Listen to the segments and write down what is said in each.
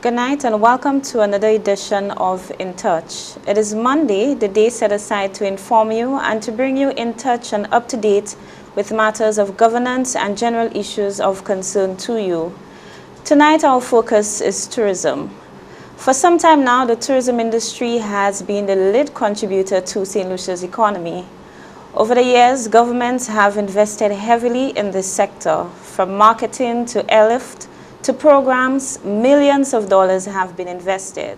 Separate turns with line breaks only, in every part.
Good night and welcome to another edition of In Touch. It is Monday, the day set aside to inform you and to bring you in touch and up to date with matters of governance and general issues of concern to you. Tonight our focus is tourism. For some time now, the tourism industry has been the lead contributor to St. Lucia's economy. Over the years, governments have invested heavily in this sector, from marketing to airlift to programs. Millions of dollars have been invested.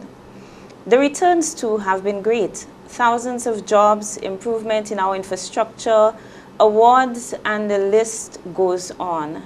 The returns too have been great. Thousands of jobs, improvement in our infrastructure, awards, and the list goes on.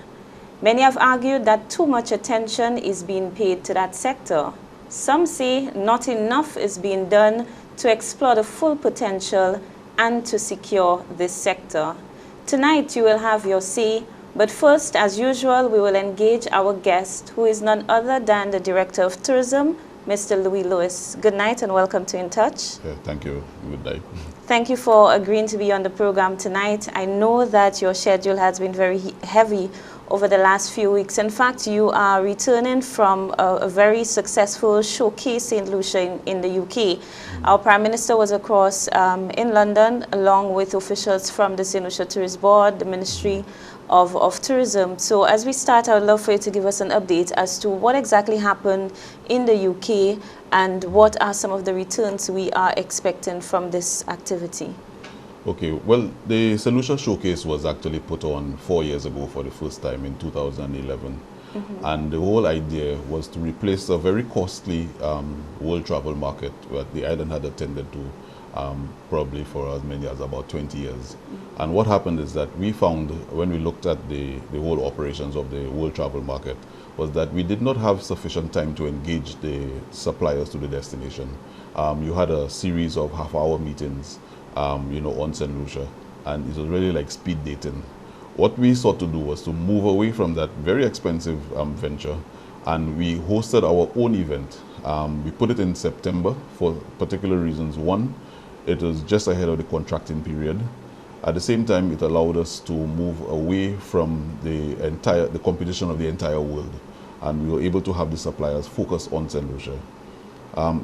Many have argued that too much attention is being paid to that sector. Some say not enough is being done to explore the full potential and to secure this sector. Tonight you will have your say, but first, as usual, we will engage our guest, who is none other than the Director of Tourism, Mr. Louis Lewis. Good night and welcome to In Touch.
Thank you. Good night.
Thank you for agreeing to be on the program tonight. I know that your schedule has been very heavy over the last few weeks. In fact, you are returning from a very successful showcase St. Lucia in the UK. Our Prime Minister was across in London, along with officials from the St. Lucia Tourist Board, the Ministry of Tourism. So as we start, I would love for you to give us an update as to what exactly happened in the UK and what are some of the returns we are expecting from this activity.
Okay, well, the St. Lucia Showcase was actually put on 4 years ago for the first time in 2011. And the whole idea was to replace a very costly world travel market that the island had attended to probably for as many as about 20 years. And what happened is that we found, when we looked at the whole operations of the world travel market, was that we did not have sufficient time to engage the suppliers to the destination. You had a series of half-hour meetings on St. Lucia, and it was really like speed dating. What we sought to do was to move away from that very expensive venture, and we hosted our own event. We put it in September for particular reasons. One, it was just ahead of the contracting period. At the same time, it allowed us to move away from the competition of the entire world, and we were able to have the suppliers focus on St. Lucia.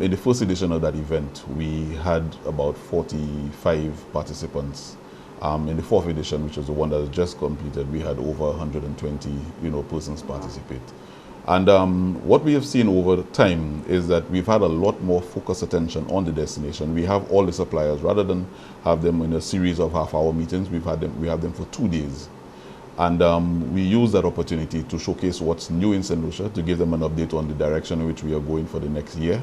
In the first edition of that event, we had about 45 participants. In the fourth edition, which is the one that was just completed, we had over 120 persons participate. And what we have seen over time is that we've had a lot more focused attention on the destination. We have all the suppliers, rather than have them in a series of half-hour meetings, we have them for 2 days. And we use that opportunity to showcase what's new in St. Lucia, to give them an update on the direction in which we are going for the next year.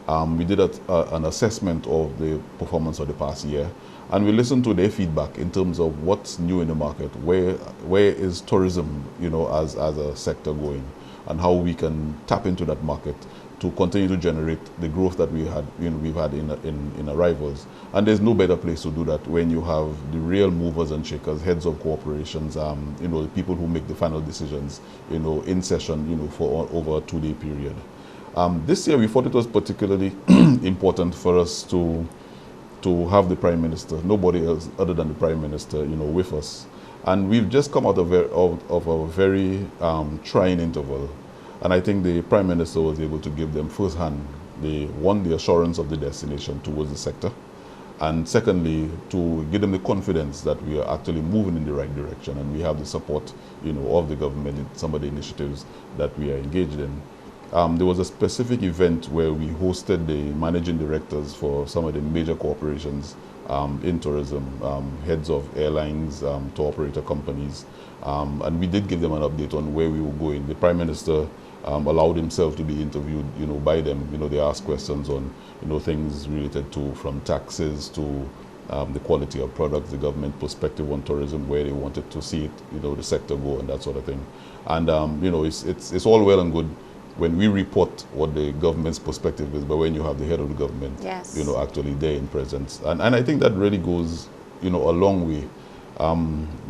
We did an assessment of the performance of the past year, and we listened to their feedback in terms of what's new in the market, where is tourism, as a sector going, and how we can tap into that market to continue to generate the growth that we've had in arrivals. And there's no better place to do that when you have the real movers and shakers, heads of corporations, the people who make the final decisions, in session, for over a 2-day period. This year we thought it was particularly important for us to have the Prime Minister, nobody else other than the Prime Minister, with us. And we've just come out of a very trying interval. And I think the Prime Minister was able to give them firsthand, the assurance of the destination towards the sector. And secondly, to give them the confidence that we are actually moving in the right direction, and we have the support, of the government in some of the initiatives that we are engaged in. There was a specific event where we hosted the managing directors for some of the major corporations in tourism, heads of airlines, tour operator companies, and we did give them an update on where we were going. The Prime Minister allowed himself to be interviewed, by them. They asked questions on, things related to, from taxes to the quality of products, the government perspective on tourism, where they wanted to see it, the sector go, and that sort of thing. And it's all well and good when we report what the government's perspective is, but when you have the head of the government,
yes,
actually there in presence. And I think that really goes, a long way.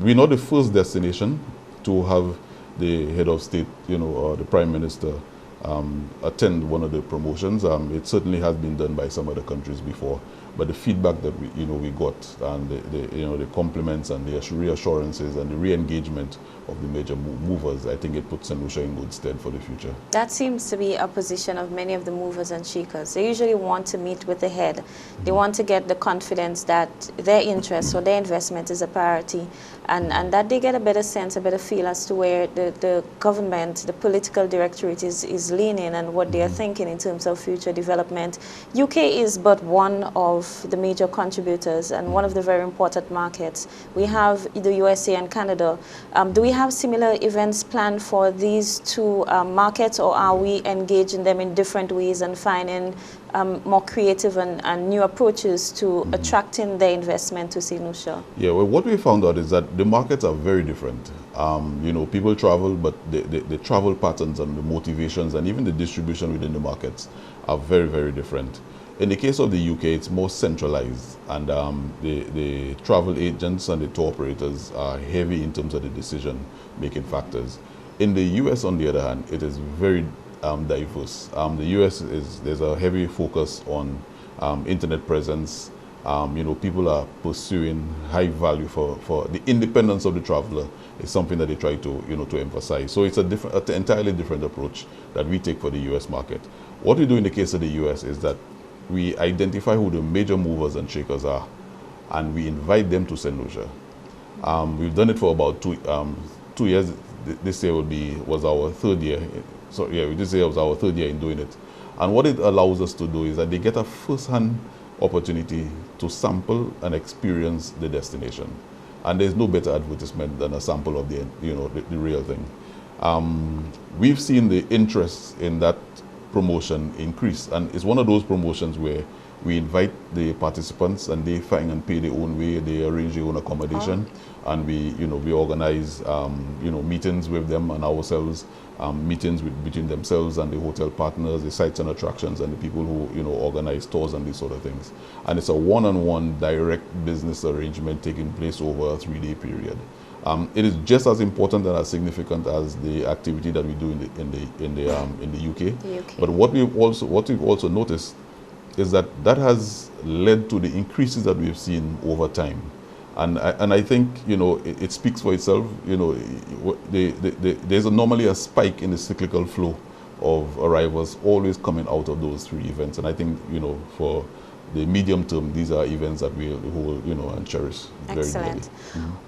We're not the first destination to have the head of state, or the Prime Minister attend one of the promotions. It certainly has been done by some other countries before. but the feedback that we got, and the compliments and the reassurances and the re-engagement of the major movers, I think it puts St. Lucia in good stead for the future.
That seems to be a position of many of the movers and shakers. They usually want to meet with the head. They want to get the confidence that their interest or their investment is a priority, and that they get a better sense, a better feel as to where the government, the political directorate is leaning and what they are thinking in terms of future development. UK is but one of the major contributors and one of the very important markets. We have the USA and Canada. Do we have similar events planned for these two markets, or are we engaging them in different ways and finding more creative and new approaches to attracting their investment to St. Lucia?
Yeah, well, what we found out is that the markets are very different. People travel, but the travel patterns and the motivations and even the distribution within the markets are very, very different. In the case of the UK, it's more centralized, and the travel agents and the tour operators are heavy in terms of the decision-making factors. In the US, on the other hand, it is very diverse. The US there's a heavy focus on internet presence. People are pursuing high value for the independence of the traveler is something that they try to emphasize. So it's an entirely different approach that we take for the US market. What we do in the case of the US is that we identify who the major movers and shakers are, and we invite them to St. Lucia. We've done it for about 2 years. This year was our third year. So yeah, this year was our third year in doing it. And what it allows us to do is that they get a first-hand opportunity to sample and experience the destination. And there's no better advertisement than a sample of the real thing. We've seen the interest in that promotion increase, and it's one of those promotions where we invite the participants and they find and pay their own way, they arrange their own accommodation, and we organize meetings with them and ourselves, meetings between themselves and the hotel partners, the sites and attractions, and the people who organize tours and these sort of things. And it's a one-on-one direct business arrangement taking place over a 3-day period. It is just as important and as significant as the activity that we do in the UK. But what we've also noticed is that has led to the increases that we've seen over time, and I think it speaks for itself. There's normally a spike in the cyclical flow of arrivals always coming out of those 3 events, and I think for the medium term, these are events that we hold, and cherish very dearly.
Excellent.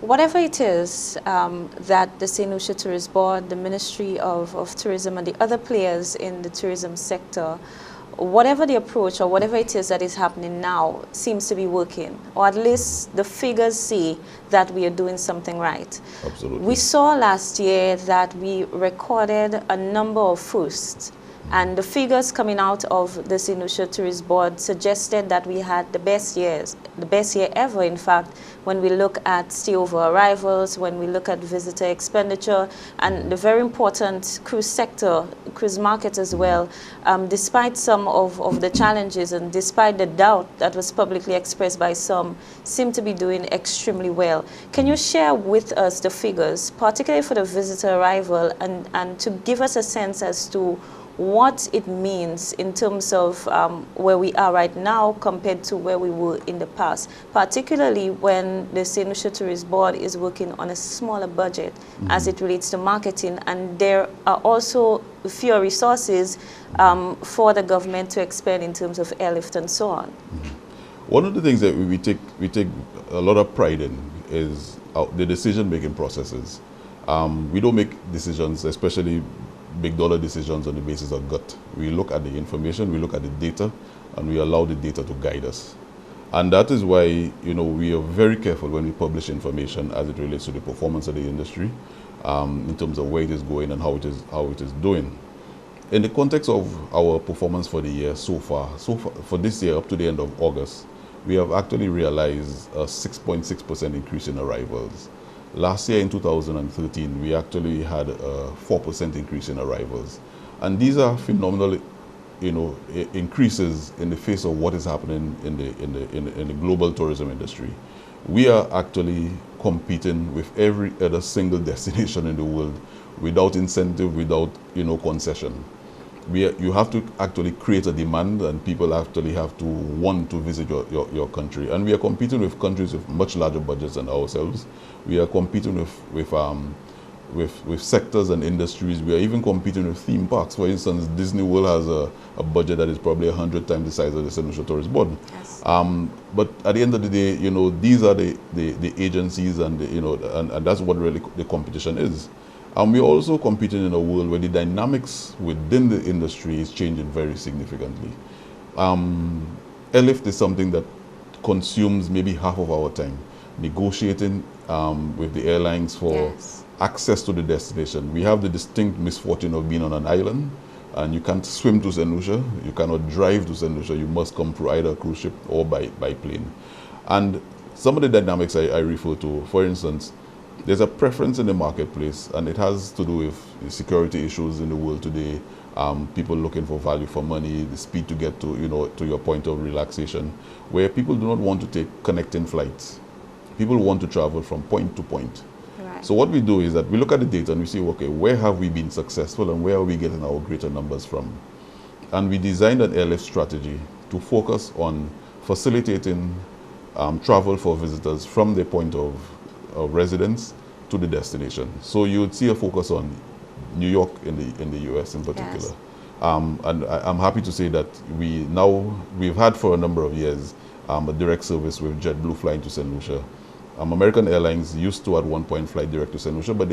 Whatever it is that the St. Lucia Tourist Board, the Ministry of Tourism, and the other players in the tourism sector, whatever the approach or whatever it is that is happening now seems to be working, or at least the figures say that we are doing something right.
Absolutely.
We saw last year that we recorded a number of firsts. And the figures coming out of the St. Lucia Tourist Board suggested that we had the best year ever, in fact, when we look at stayover arrivals, when we look at visitor expenditure, and the very important cruise sector, cruise market as well. Despite some of the challenges and despite the doubt that was publicly expressed by some, seem to be doing extremely well. Can you share with us the figures, particularly for the visitor arrival, and to give us a sense as to what it means in terms of where we are right now compared to where we were in the past, particularly when the St. Lucia Tourist Board is working on a smaller budget as it relates to marketing, and there are also fewer resources for the government to expend in terms of airlift and so on.
One of the things that we take a lot of pride in is the decision-making processes. We don't make decisions, especially big dollar decisions, on the basis of gut. We look at the information, we look at the data, and we allow the data to guide us. And that is why we are very careful when we publish information as it relates to the performance of the industry, in terms of where it is going and how it is doing. In the context of our performance for the year so far for this year up to the end of August, we have actually realized a 6.6% increase in arrivals. Last year in 2013, we actually had a 4% increase in arrivals. And these are phenomenal, increases in the face of what is happening in the global tourism industry. We are actually competing with every other single destination in the world without incentive, without, concession. you have to actually create a demand, and people actually have to want to visit your country. And we are competing with countries with much larger budgets than ourselves. We are competing with sectors and industries. We are even competing with theme parks. For instance, Disney World has a budget that is probably 100 times the size of the St. Lucia Tourist Board.
Yes.
But at the end of the day, these are the agencies, and and that's what really the competition is. And we're also competing in a world where the dynamics within the industry is changing very significantly. Airlift is something that consumes maybe half of our time, negotiating with the airlines for
Yes.
access to the destination. We have the distinct misfortune of being on an island, and you can't swim to St. Lucia, you cannot drive to St. Lucia, you must come through either a cruise ship or by plane. And some of the dynamics I refer to, for instance, there's a preference in the marketplace, and it has to do with the security issues in the world today, people looking for value for money, the speed to get to your point of relaxation, where people do not want to take connecting flights. People want to travel from point to point.
Right.
So what we do is that we look at the data and we say, okay, where have we been successful and where are we getting our greater numbers from? And we designed an airlift strategy to focus on facilitating travel for visitors from their point of residence to the destination. So you would see a focus on New York in the US in particular.
Yes.
And I'm happy to say that we've had for a number of years a direct service with JetBlue flying to St. Lucia. American Airlines used to at one point fly direct to St. Lucia, but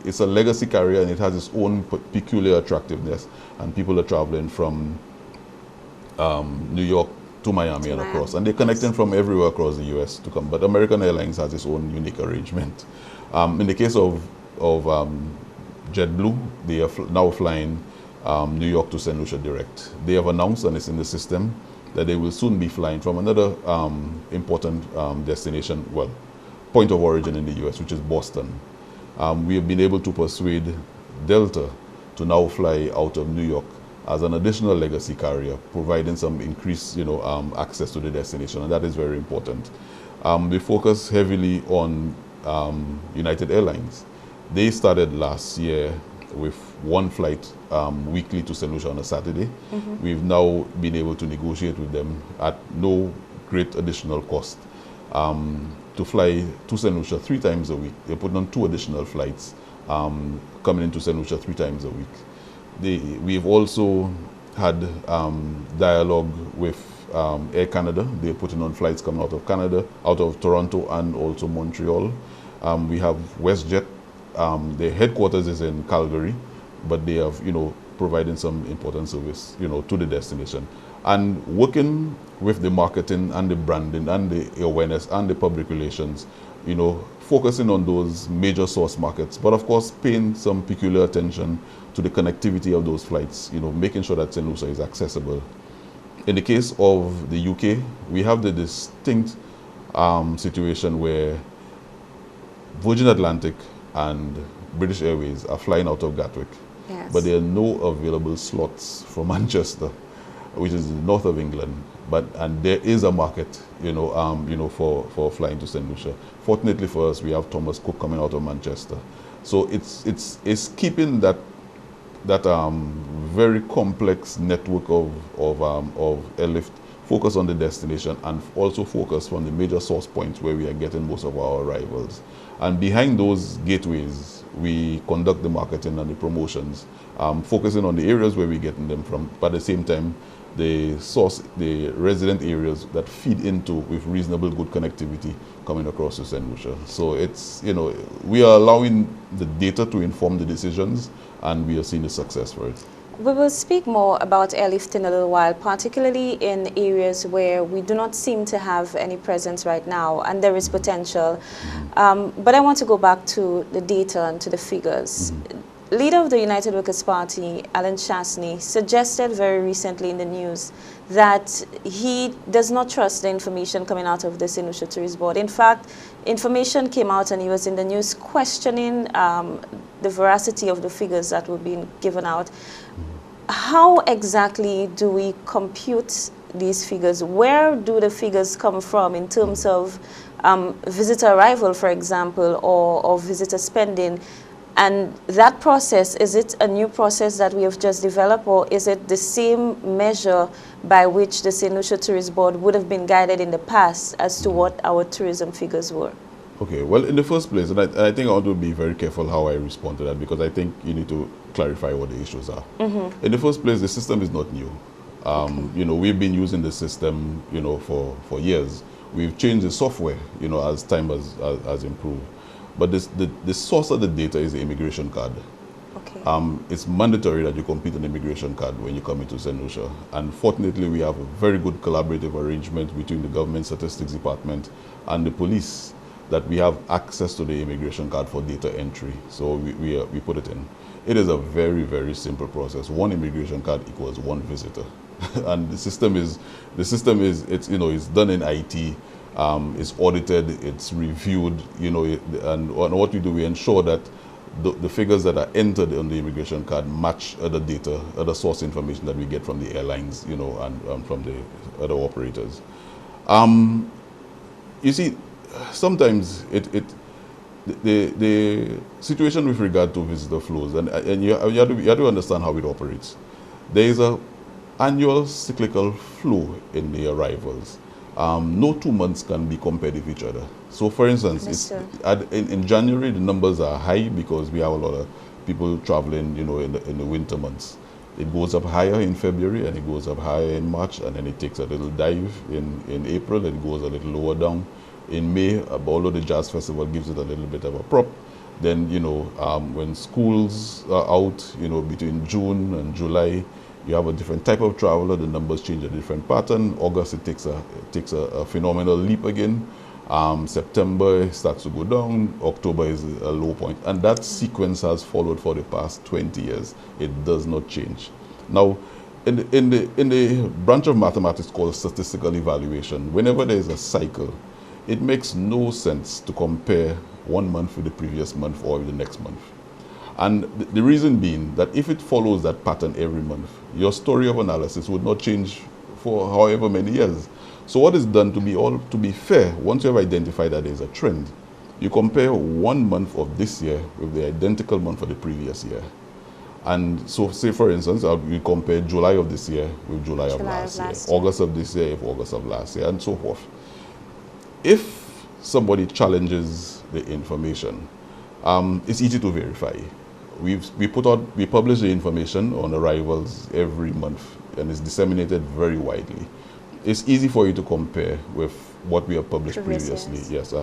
it's a legacy carrier and it has its own peculiar attractiveness, and people are traveling from New York to Miami and across, and they're connecting from everywhere across the US to come. But American Airlines has its own unique arrangement. In the case of JetBlue, they are now flying New York to St. Lucia direct. They have announced, and it's in the system, that they will soon be flying from another important destination, point of origin in the US, which is Boston. We have been able to persuade Delta to now fly out of New York as an additional legacy carrier, providing some increased access to the destination, and that is very important. We focus heavily on United Airlines. They started last year with one flight weekly to St. Lucia on a Saturday. Mm-hmm. We've now been able to negotiate with them at no great additional cost to fly to St. Lucia 3 times a week. They're putting on 2 additional flights coming into St. Lucia 3 times a week. We've also had dialogue with Air Canada. They're putting on flights coming out of Canada, out of Toronto and also Montreal. We have WestJet. Their headquarters is in Calgary, but they have, providing some important service, to the destination. And working with the marketing and the branding and the awareness and the public relations, focusing on those major source markets, but of course paying some peculiar attention to the connectivity of those flights, making sure that St. Lucia is accessible. In the case of the UK, we have the distinct situation where Virgin Atlantic and British Airways are flying out of Gatwick,
yes,
but there are no available slots for Manchester, which is the north of England. And there is a market, for flying to St. Lucia. Fortunately for us, we have Thomas Cook coming out of Manchester, so it's keeping that very complex network of airlift focus on the destination, and also focus on the major source points where we are getting most of our arrivals. And behind those gateways, we conduct the marketing and the promotions, focusing on the areas where we're getting them from, but at the same time, the resident areas that feed into with reasonable good connectivity coming across to St. Lucia. So it's, we are allowing the data to inform the decisions, and we are seeing the success for it.
We will speak more about airlift in a little while, particularly in areas where we do not seem to have any presence right now, and there is potential. But I want to go back to the data and to the figures. Leader of the United Workers' Party, Alan Chastanet, suggested very recently in the news that he does not trust the information coming out of the St. Lucia Tourist Board. In fact, information came out and he was in the news questioning the veracity of the figures that were being given out. How exactly do we compute these figures? Where do the figures come from in terms of visitor arrival, for example, or visitor spending? And that process, is it a new process that we have just developed, or is it the same measure by which the St. Lucia Tourist Board would have been guided in the past as to what our tourism figures were?
Okay, well, in the first place, and I think I want to be very careful how I respond to that, because I think you need to clarify what the issues are. In the first place, the system is not new. You know, we've been using the system, you know, for years. We've changed the software, you know, as time has improved. But the source of the data is the immigration card.
Okay.
It's mandatory that you complete an immigration card when you come into St. Lucia. And fortunately, we have a very good collaborative arrangement between the Government Statistics Department and the police, that we have access to the immigration card for data entry. So we put it in. It is a very, very simple process. One immigration card equals one visitor. And the system is, it's, you know, it's done in IT. It's audited, it's reviewed, you know, and what we do, we ensure that the figures that are entered on the immigration card match other data, other source information that we get from the airlines, you know, and from the other operators. You see, sometimes the situation with regard to visitor flows, and you have to understand how it operates. There is a annual cyclical flow in the arrivals. No 2 months can be compared with each other. So, for instance, in January, the numbers are high because we have a lot of people traveling, you know, in the winter months. It goes up higher in February, and it goes up higher in March, and then it takes a little dive in April, and it goes a little lower down. In May, although the Jazz Festival gives it a little bit of a prop, then, you know, when schools are out, you know, between June and July, you have a different type of traveler, the numbers change a different pattern. August, it takes a phenomenal leap again. September starts to go down. October is a low point. And that sequence has followed for the past 20 years. It does not change. Now, in the branch of mathematics called statistical evaluation, whenever there is a cycle, it makes no sense to compare 1 month with the previous month or with the next month. And the reason being that if it follows that pattern every month, your story of analysis would not change for however many years. So what is done, to be fair, once you have identified that there is a trend, you compare 1 month of this year with the identical month for the previous year. And so, say for instance, we compare July of this year with July of last year, August of this year with August of last year, and so forth. If somebody challenges the information, it's easy to verify. We publish the information on arrivals every month, and it's disseminated very widely. It's easy for you to compare with what we have published previously. Yes.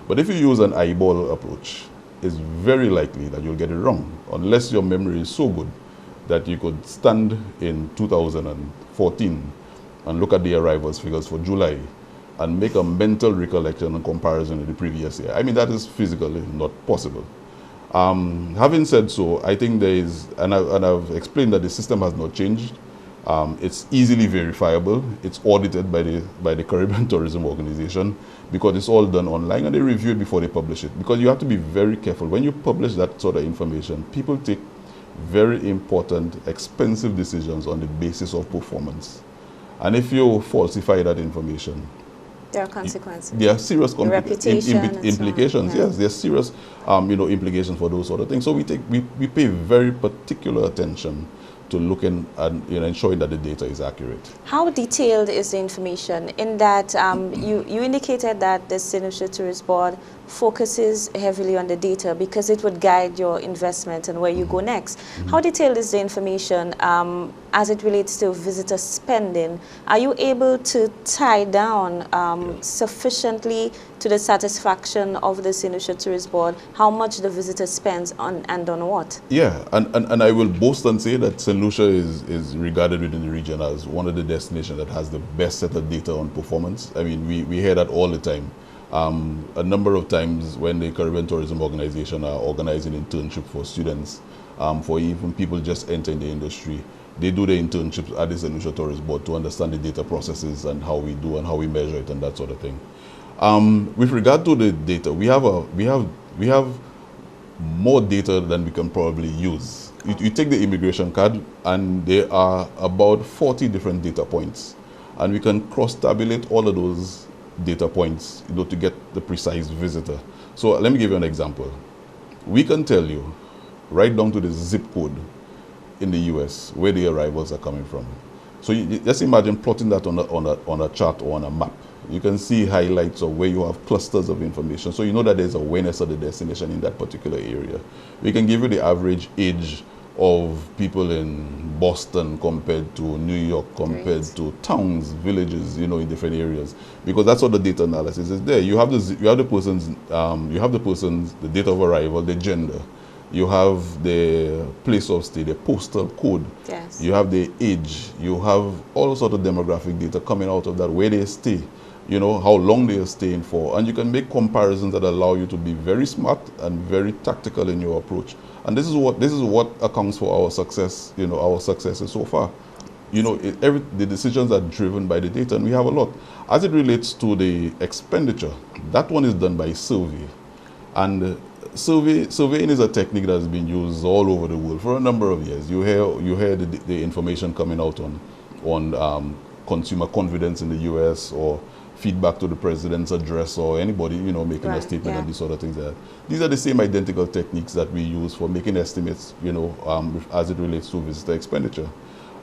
But if you use an eyeball approach, it's very likely that you'll get it wrong, unless your memory is so good that you could stand in 2014 and look at the arrivals figures for July and make a mental recollection and comparison with the previous year. I mean, that is physically not possible. Having said so, I think there is, and I've explained that the system has not changed. It's easily verifiable. It's audited by the Caribbean Tourism Organization, because it's all done online, and they review it before they publish it. Because you have to be very careful. When you publish that sort of information, people take very important, expensive decisions on the basis of performance. And if you falsify that information,
there are consequences.
There are serious implications.
So on,
yes, there's serious, implications for those sort of things. So we pay very particular attention to looking and ensuring that the data is accurate.
How detailed is the information? In that you indicated that the St. Lucia Tourist Board focuses heavily on the data because it would guide your investment and where you go next. How detailed is the information as it relates to visitor spending? Are you able to tie down sufficiently to the satisfaction of the St. Lucia Tourist Board how much the visitor spends on and on what?
Yeah, and I will boast and say that St. Lucia is regarded within the region as one of the destinations that has the best set of data on performance. I mean, we hear that all the time. A number of times when the Caribbean Tourism Organization are organizing internship for students, for even people just entering the industry, they do the internships at the St. Lucia Tourist Board to understand the data processes and how we do and how we measure it and that sort of thing. With regard to the data, we have more data than we can probably use. You take the immigration card, and there are about 40 different data points, and we can cross-tabulate all of those data points, to get the precise visitor. So let me give you an example. We can tell you right down to the zip code in the US where the arrivals are coming from. So you just imagine plotting that on a chart or on a map. You can see highlights of where you have clusters of information. So you know that there's awareness of the destination in that particular area. We can give you the average age of people in Boston compared to New York, compared to towns, villages, you know, in different areas, because that's what the data analysis is there. You have the person's the date of arrival, the gender, you have the place of stay, the postal code,
yes,
you have the age, you have all sorts of demographic data coming out of that, where they stay, you know, how long they are staying for, and you can make comparisons that allow you to be very smart and very tactical in your approach. And this is what accounts for our success, you know, our successes so far. You know, the decisions are driven by the data, and we have a lot. As it relates to the expenditure, that one is done by survey, and surveying is a technique that has been used all over the world for a number of years. You hear the information coming out on consumer confidence in the U.S. or feedback to the president's address or anybody, you know, making a statement and these sort of things. These are the same identical techniques that we use for making estimates, you know, as it relates to visitor expenditure.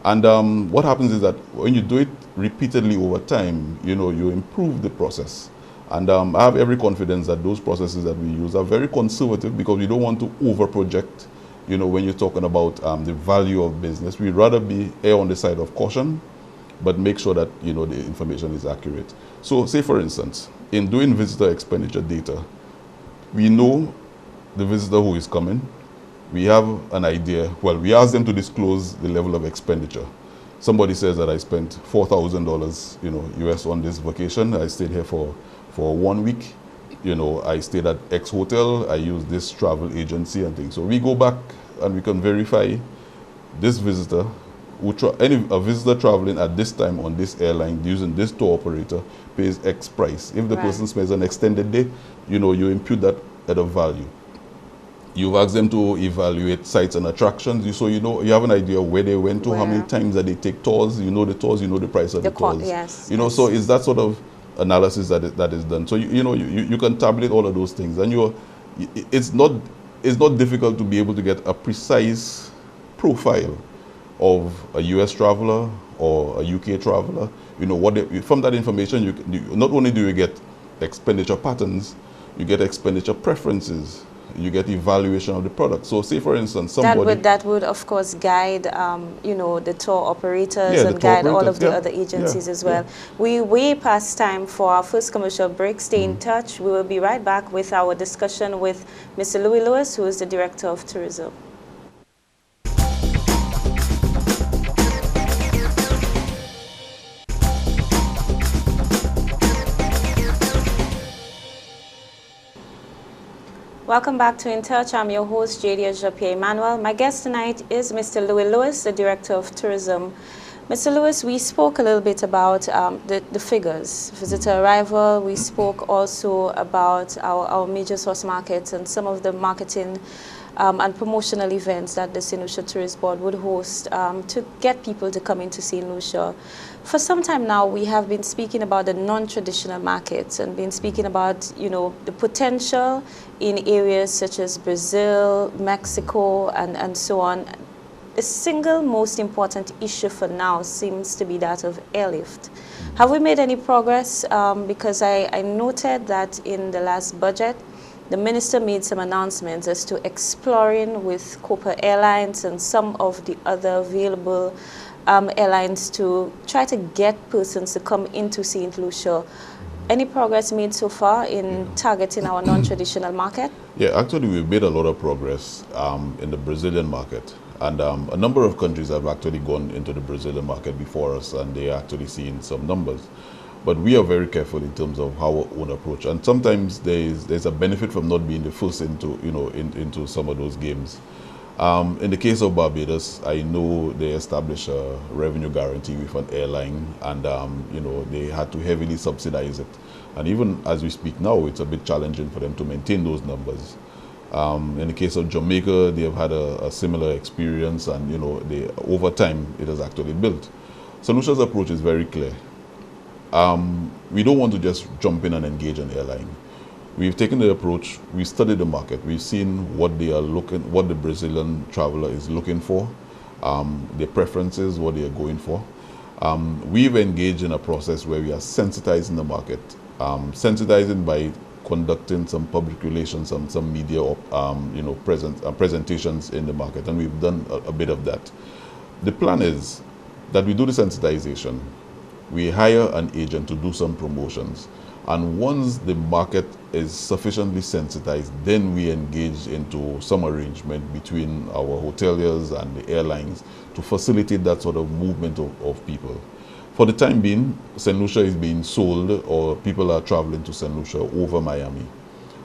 And what happens is that when you do it repeatedly over time, you know, you improve the process. And I have every confidence that those processes that we use are very conservative, because we don't want to over-project, you know, when you're talking about the value of business. We'd rather err on the side of caution, but make sure that, you know, the information is accurate. So say, for instance, in doing visitor expenditure data, we know the visitor who is coming. We have an idea. Well, we ask them to disclose the level of expenditure. Somebody says that I spent $4,000, you know, US on this vacation. I stayed here for 1 week. You know, I stayed at X hotel. I used this travel agency and things. So we go back and we can verify this visitor. A visitor traveling at this time on this airline using this tour operator pays X price. If the person spends an extended day, you know, you impute that at a value. You've asked them to evaluate sites and attractions, so you know, you have an idea of where they went to, how many times that they take tours. You know the tours, you know the price of the tours.
Yes,
you know, so it's that sort of analysis that is done. So you know, you can tabulate all of those things, and it's not difficult to be able to get a precise profile of a US traveler or a UK traveler. You know, from that information, you not only do you get expenditure patterns, you get expenditure preferences, you get evaluation of the product. So say, for instance, somebody...
That would of course guide, you know, the tour operators and guide all of the other agencies as well. We way past time for our first commercial break. Stay in touch. We will be right back with our discussion with Mr. Louis Lewis, who is the Director of Tourism. Welcome back to In Touch. I'm your host, Jadia Japie-Emmanuel. My guest tonight is Mr. Louis Lewis, the Director of Tourism. Mr. Lewis, we spoke a little bit about the figures, visitor arrival. We spoke also about our major source markets and some of the marketing and promotional events that the St. Lucia Tourist Board would host to get people to come into St. Lucia. For some time now, we have been speaking about the non-traditional markets and been speaking about, you know, the potential in areas such as Brazil, Mexico, and so on. The single most important issue for now seems to be that of airlift. Have we made any progress? Because I noted that in the last budget, the minister made some announcements as to exploring with Copa Airlines and some of the other available airlines to try to get persons to come into St. Lucia. Any progress made so far in targeting our non-traditional market?
Yeah, actually we've made a lot of progress in the Brazilian market. And a number of countries have actually gone into the Brazilian market before us, and they are actually seeing some numbers. But we are very careful in terms of our own approach. And sometimes there's a benefit from not being the first into, you know, into some of those games. In the case of Barbados, I know they established a revenue guarantee with an airline, and you know, they had to heavily subsidize it. And even as we speak now, it's a bit challenging for them to maintain those numbers. In the case of Jamaica, they have had a similar experience, and you know, over time it has actually built. St. Lucia's approach is very clear. We don't want to just jump in and engage an airline. We've taken the approach, we studied the market, we've seen what what the Brazilian traveler is looking for, their preferences, what they are going for. We've engaged in a process where we are sensitizing the market, sensitizing by conducting some public relations, some media, presentations in the market, and we've done a bit of that. The plan is that we do the sensitization, we hire an agent to do some promotions, and once the market is sufficiently sensitized, then we engage into some arrangement between our hoteliers and the airlines to facilitate that sort of movement of people. For the time being, St. Lucia is being sold, or people are traveling to St. Lucia over Miami.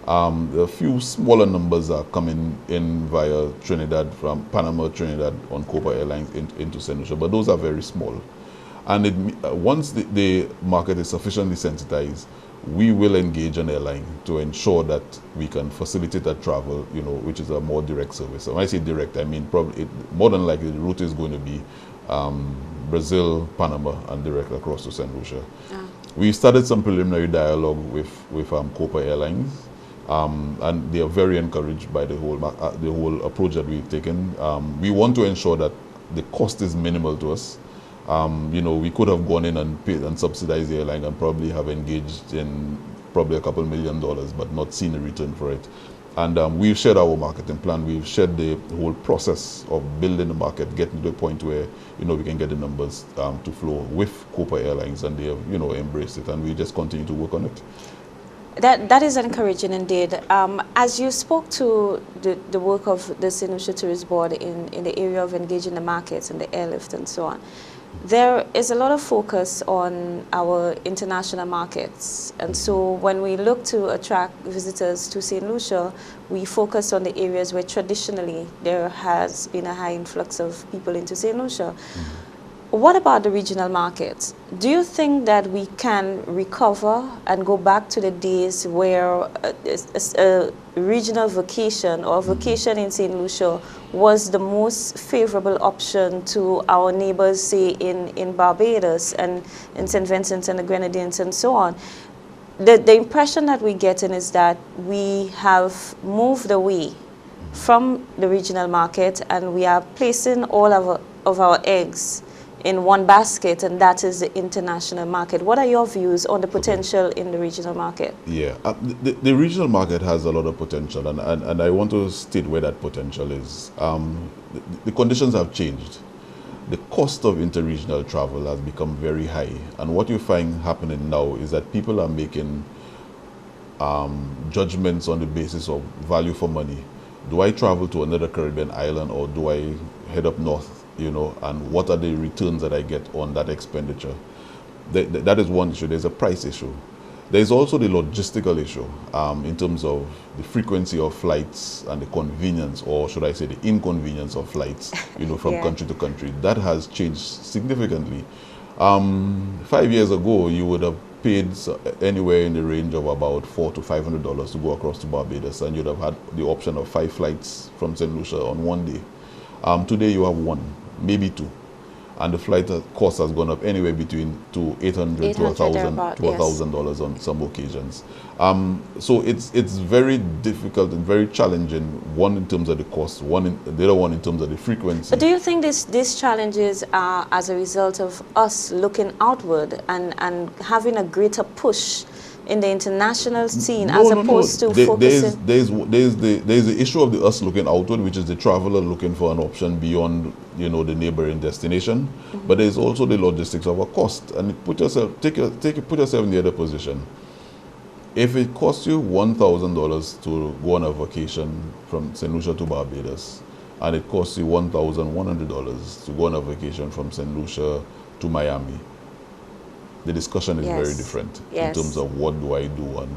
A few smaller numbers are coming in via Trinidad, from Panama, Trinidad on Copa Airlines into St. Lucia, but those are very small. And once the market is sufficiently sensitized, we will engage an airline to ensure that we can facilitate that travel, which is a more direct service. So when I say direct, I mean probably more than likely the route is going to be Brazil, Panama, and direct across to St. Lucia. Yeah. We started some preliminary dialogue with Copa Airlines, and they are very encouraged by the whole approach that we've taken. We want to ensure that the cost is minimal to us. We could have gone in and paid and subsidized the airline and probably have engaged in probably a couple $1 million, but not seen a return for it. And we've shared our marketing plan. We've shared the whole process of building the market, getting to the point where we can get the numbers to flow with Copa Airlines, and they have embraced it, and we just continue to work on it.
That is encouraging indeed. As you spoke to the work of the St. Lucia Tourist Board in the area of engaging the markets and the airlift and so on, there is a lot of focus on our international markets. And so when we look to attract visitors to St. Lucia, we focus on the areas where traditionally there has been a high influx of people into St. Lucia. What about the regional markets? Do you think that we can recover and go back to the days where a regional vacation or vacation in St. Lucia was the most favorable option to our neighbors, say in Barbados and in St. Vincent and the Grenadines and so on? The impression that we're getting is that we have moved away from the regional market and we are placing all of our eggs in one basket, and that is the international market. What are your views on the potential in the regional market?
Yeah, the regional market has a lot of potential, and I want to state where that potential is. The conditions have changed. The cost of interregional travel has become very high, and what you find happening now is that people are making judgments on the basis of value for money. Do I travel to another Caribbean island, or do I head up north? And what are the returns that I get on that expenditure? That is one issue. There's a price issue. There's also the logistical issue in terms of the frequency of flights and the convenience, or should I say the inconvenience of flights, from country to country. That has changed significantly. 5 years ago, you would have paid anywhere in the range of about $400 to $500 to go across to Barbados, and you'd have had the option of 5 flights from St. Lucia on one day. Today you have 1, maybe 2, and the flight cost has gone up anywhere between $800 to $1,000 on some occasions. So it's very difficult and very challenging. One in terms of the cost, the other one in terms of the frequency.
But do you think these challenges are as a result of us looking outward and having a greater push in the international scene to focusing?
There's the issue of the us looking outward, which is the traveler looking for an option beyond the neighboring destination. But there's also the logistics of a cost. And put yourself in the other position. If it costs you $1,000 to go on a vacation from St. Lucia to Barbados, and it costs you $1,100 to go on a vacation from St. Lucia to Miami, the discussion is very different in terms of what do I do, and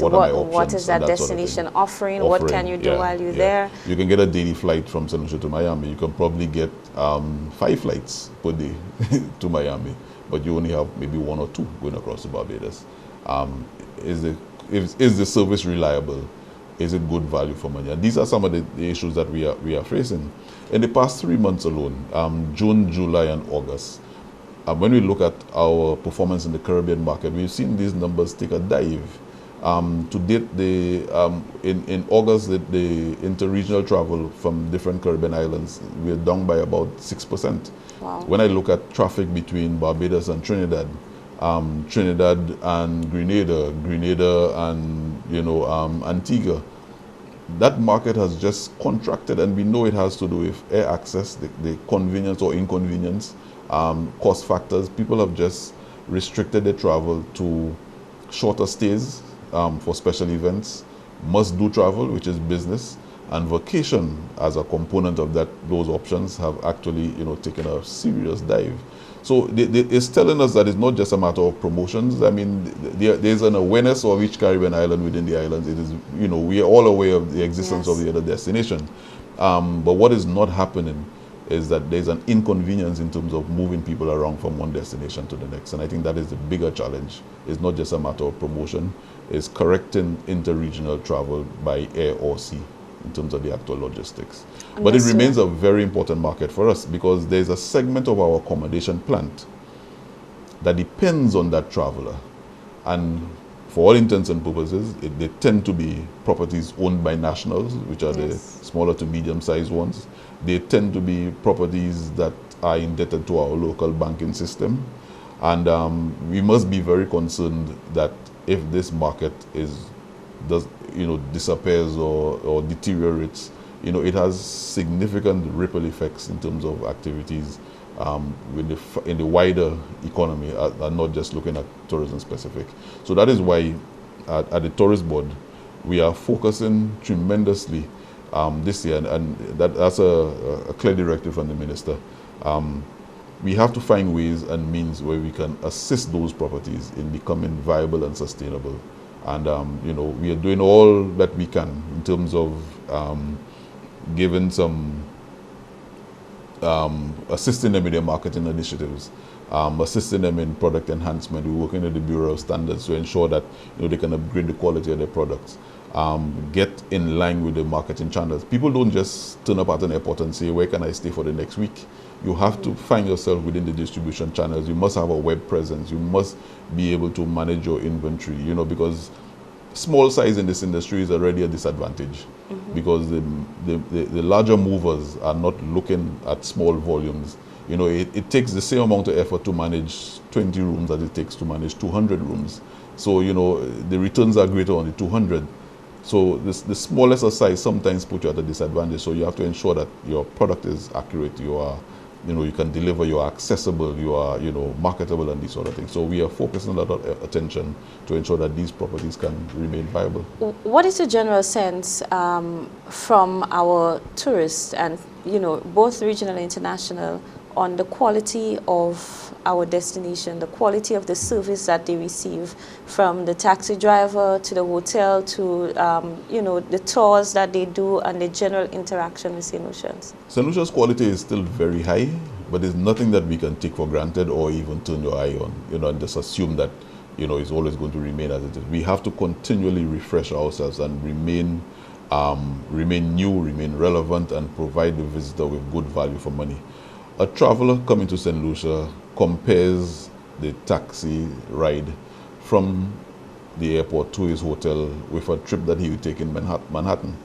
what are my options.
What is that destination offering? What can you do while you're there?
You can get a daily flight from St. Lucia to Miami. You can probably get 5 flights per day to Miami, but you only have maybe 1 or 2 going across to Barbados. Is the service reliable? Is it good value for money? And these are some of the issues that we are facing. In the past 3 months alone, June, July, and August, when we look at our performance in the Caribbean market, we've seen these numbers take a dive. To date, in August, the interregional travel from different Caribbean islands, we're down by about 6%.
Wow.
When I look at traffic between Barbados and Trinidad, Trinidad and Grenada, Grenada and Antigua, that market has just contracted, and we know it has to do with air access, the convenience or inconvenience, cost factors. People have just restricted their travel to shorter stays for special events, must-do travel, which is business, and vacation as a component of that. Those options have actually, taken a serious dive. So it's telling us that it's not just a matter of promotions. I mean, there's an awareness of each Caribbean island within the islands. It is, we are all aware of the existence
Yes.
of the other destination. But what is not happening is that there's an inconvenience in terms of moving people around from one destination to the next. And I think that is the bigger challenge. It's not just a matter of promotion. It's correcting interregional travel by air or sea in terms of the actual logistics. But it
Yes,
remains
sir.
a very important market for us because there's a segment of our accommodation plant that depends on that traveler. And for all intents and purposes, they tend to be properties owned by nationals, which are the
Yes.
smaller to medium-sized ones. They tend to be properties that are indebted to our local banking system. And we must be very concerned that if this market disappears or deteriorates, it has significant ripple effects in terms of activities in the wider economy, and not just looking at tourism specific. So that is why at the Tourist Board, we are focusing tremendously this year, and that's a clear directive from the Minister. We have to find ways and means where we can assist those properties in becoming viable and sustainable. And, we are doing all that we can in terms of giving some, assisting them in their marketing initiatives, assisting them in product enhancement. We're working with the Bureau of Standards to ensure that they can upgrade the quality of their products, get in line with the marketing channels. People don't just turn up at an airport and say, where can I stay for the next week? You have to find yourself within the distribution channels. You must have a web presence. You must be able to manage your inventory, because small size in this industry is already a disadvantage, because the larger movers are not looking at small volumes. It takes the same amount of effort to manage 20 rooms as it takes to manage 200 rooms. So, the returns are greater on the 200. So the smallest of size sometimes put you at a disadvantage. So you have to ensure that your product is accurate, you can deliver, you are accessible, you are, marketable, and these sort of things. So we are focusing a lot of attention to ensure that these properties can remain viable.
What is the general sense from our tourists and, both regional and international, on the quality of our destination, the quality of the service that they receive, from the taxi driver to the hotel to, the tours that they do and the general interaction with St. Lucians?
St. Lucia's quality is still very high, but it's nothing that we can take for granted or even turn your eye on, and just assume that, it's always going to remain as it is. We have to continually refresh ourselves and remain new, remain relevant, and provide the visitor with good value for money. A traveler coming to St. Lucia compares the taxi ride from the airport to his hotel with a trip that he would take in Manhattan.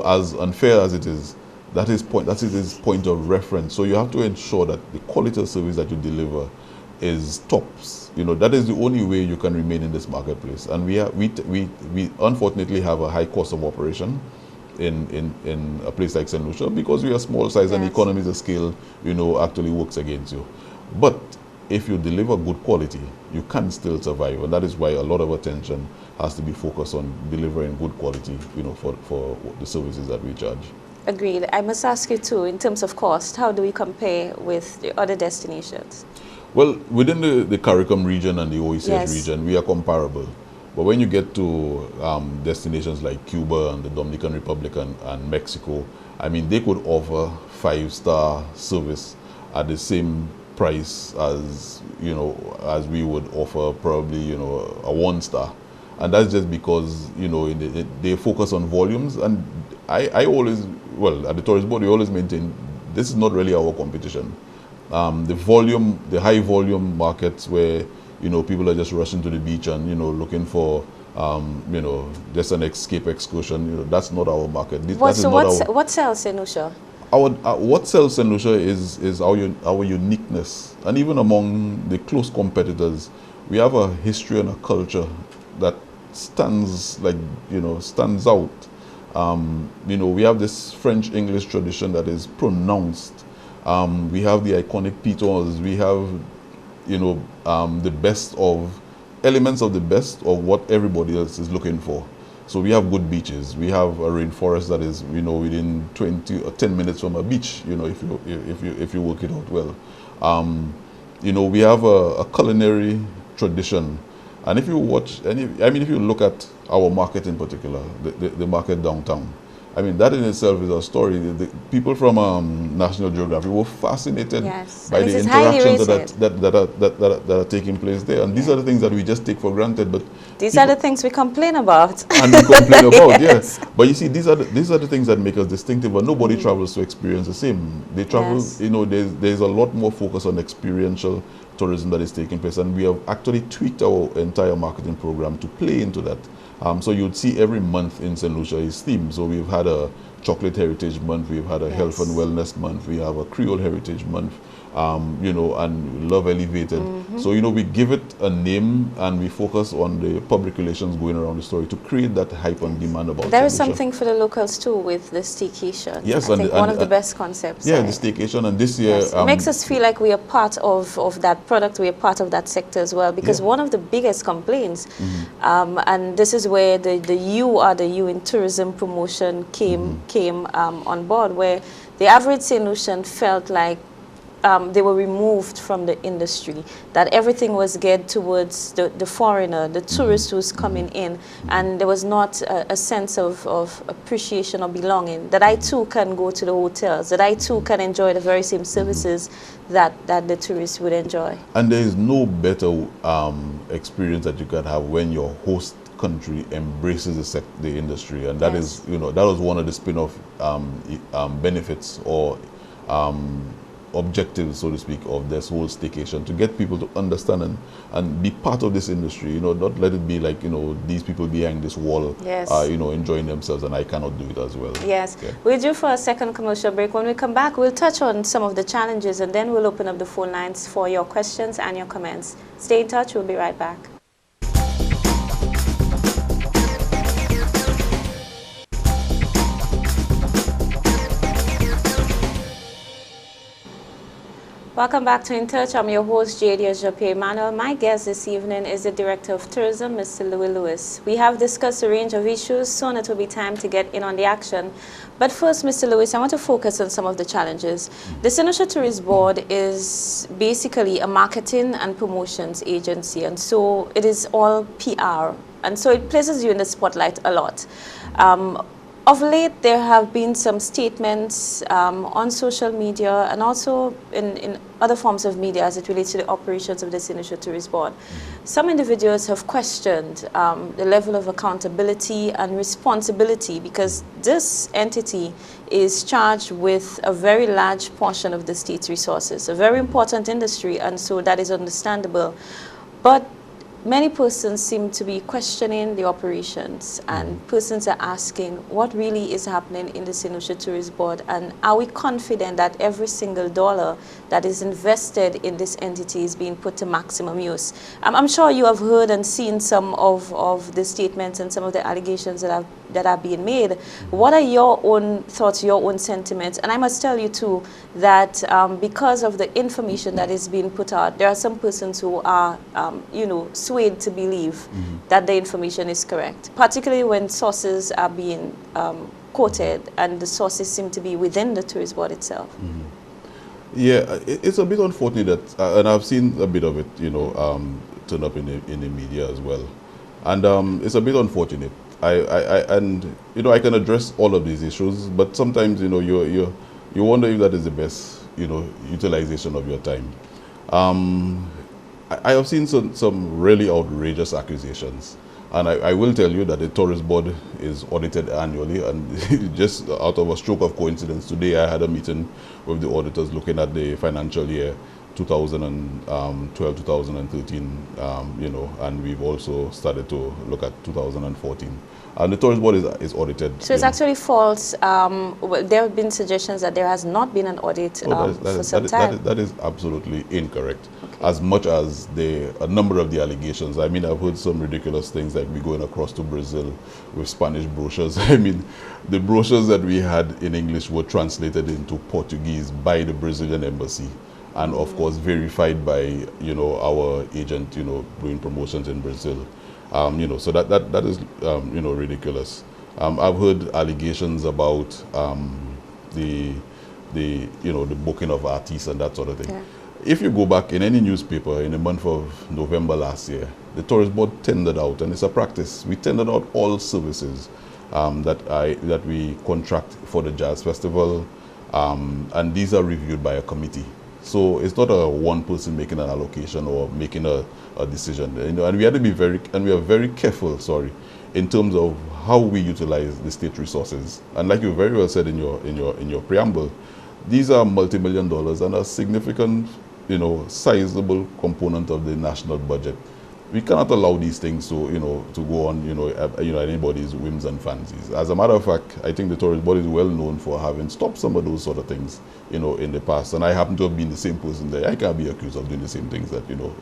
As unfair as it is, that is his point of reference. So you have to ensure that the quality of service that you deliver is tops. That is the only way you can remain in this marketplace. And we unfortunately have a high cost of operation in a place like St. Lucia, because we are small size, and economies of scale, actually works against you. But if you deliver good quality, you can still survive, and that is why a lot of attention has to be focused on delivering good quality, for the services that we charge.
Agreed. I must ask you too, in terms of cost, how do we compare with the other destinations?
Well, within the CARICOM region and the OECS region, we are comparable. But when you get to destinations like Cuba and the Dominican Republic and Mexico, I mean, they could offer 5-star service at the same price as, as we would offer probably, a 1-star. And that's just because, they focus on volumes. And I always, at the Tourist Board, we always maintain this is not really our competition. The high volume markets where, people are just rushing to the beach and, looking for you know, just an escape excursion. You know, that's not our market.
What sells St. Lucia?
What sells St. Lucia is our uniqueness, and even among the close competitors, we have a history and a culture that stands out. You know, we have this French-English tradition that is pronounced. We have the iconic pitons. We have, you know, the best of elements of the best of what everybody else is looking for. So we have good beaches. We have a rainforest that is, you know, within 20 or 10 minutes from a beach. You know, if you work it out well. You know, we have a culinary tradition. And if you watch, if you look at our market in particular, the market downtown, I mean, that in itself is a story. The people from National Geographic were fascinated by the interactions that are taking place there. And these are the things that we just take for granted. But
these are the things we complain about.
And we complain about, yes. But you see, these are the things that make us distinctive. But nobody travels to experience the same. They travel, you know, there's a lot more focus on experiential tourism that is taking place. And we have actually tweaked our entire marketing program to play into that. So you'd see every month in St. Lucia is themed. So we've had a Chocolate Heritage Month, we've had a Health and Wellness Month, we have a Creole Heritage Month, you know, and Love Elevated. So, you know, we give it a name and we focus on the public relations going around the story to create that hype and demand about
There is
St. Lucia.
something for the locals too with the staycation.
Yes,
I think one of the best concepts.
Yeah, the staycation, and this year...
Yes. It makes us feel like we are part of that product, we are part of that sector as well, because one of the biggest complaints, and this is where the you in tourism promotion came on board, where the average St. Lucian felt like they were removed from the industry, that everything was geared towards the foreigner, the tourist who's coming in, and there was not a sense of appreciation or belonging, that I too can go to the hotels, that I too can enjoy the very same services that the tourists would enjoy.
And there is no better experience that you can have when your host country embraces the industry, and that is, you know, that was one of the spin-off benefits or objectives, so to speak, of this whole staycation, to get people to understand and be part of this industry. You know, not let it be like, you know, these people behind this wall, you know, enjoying themselves, and I cannot do it as well.
Yes. We're due for a second commercial break. When we come back, we'll touch on some of the challenges, and then we'll open up the phone lines for your questions and your comments. Stay in touch. We'll be right back. Welcome back to In Touch. I'm your host, J.D. Ajape-Emmanuel. My guest this evening is the Director of Tourism, Mr. Louis Lewis. We have discussed a range of issues. Soon it will be time to get in on the action. But first, Mr. Lewis, I want to focus on some of the challenges. The St. Lucia Tourist Board is basically a marketing and promotions agency, and so it is all PR. And so it places you in the spotlight a lot. Of late, there have been some statements on social media and also in other forms of media as it relates to the operations of the St. Lucia Tourist Board. Some individuals have questioned the level of accountability and responsibility, because this entity is charged with a very large portion of the state's resources, a very important industry, and so that is understandable. But many persons seem to be questioning the operations, and persons are asking what really is happening in the St. Lucia Tourist Board, and are we confident that every single dollar that is invested in this entity is being put to maximum use? I'm sure you have heard and seen some of the statements and some of the allegations that are being made. What are your own thoughts, your own sentiments? And I must tell you too that because of the information that is being put out, there are some persons who are, you know, swayed to believe that the information is correct, particularly when sources are being quoted and the sources seem to be within the tourist board itself.
Yeah, it's a bit unfortunate that, and I've seen a bit of it, you know, turn up in the media as well, and it's a bit unfortunate. And you know, I can address all of these issues, but sometimes, you know, you wonder if that is the best, you know, utilization of your time. I have seen some really outrageous accusations, and I will tell you that the tourist board is audited annually, and just out of a stroke of coincidence, today I had a meeting with the auditors looking at the financial year 2012, 2013, you know, and we've also started to look at 2014. And the tourist board is audited.
So it's actually false. Well, there have been suggestions that there has not been an audit for some time.
That is absolutely incorrect.
Okay.
As much as a number of the allegations, I mean, I've heard some ridiculous things like we going across to Brazil with Spanish brochures. I mean, the brochures that we had in English were translated into Portuguese by the Brazilian embassy, and of course verified by, you know, our agent, you know, doing promotions in Brazil. You know, so that is, you know, ridiculous. I've heard allegations about the you know, the booking of artists and that sort of thing.
Yeah.
If you go back in any newspaper in the month of November last year, the tourist board tendered out, and it's a practice, we tendered out all services that we contract for the Jazz Festival, and these are reviewed by a committee. So it's not a one person making an allocation or making a decision. You know, and we had to be we are very careful, in terms of how we utilize the state resources. And like you very well said in your preamble, these are multi-million dollars and a significant, you know, sizable component of the national budget. We cannot allow these things to, you know, to go on, you know, anybody's whims and fancies. As a matter of fact, I think the tourist board is well known for having stopped some of those sort of things, you know, in the past. And I happen to have been the same person there. I can't be accused of doing the same things that, you know,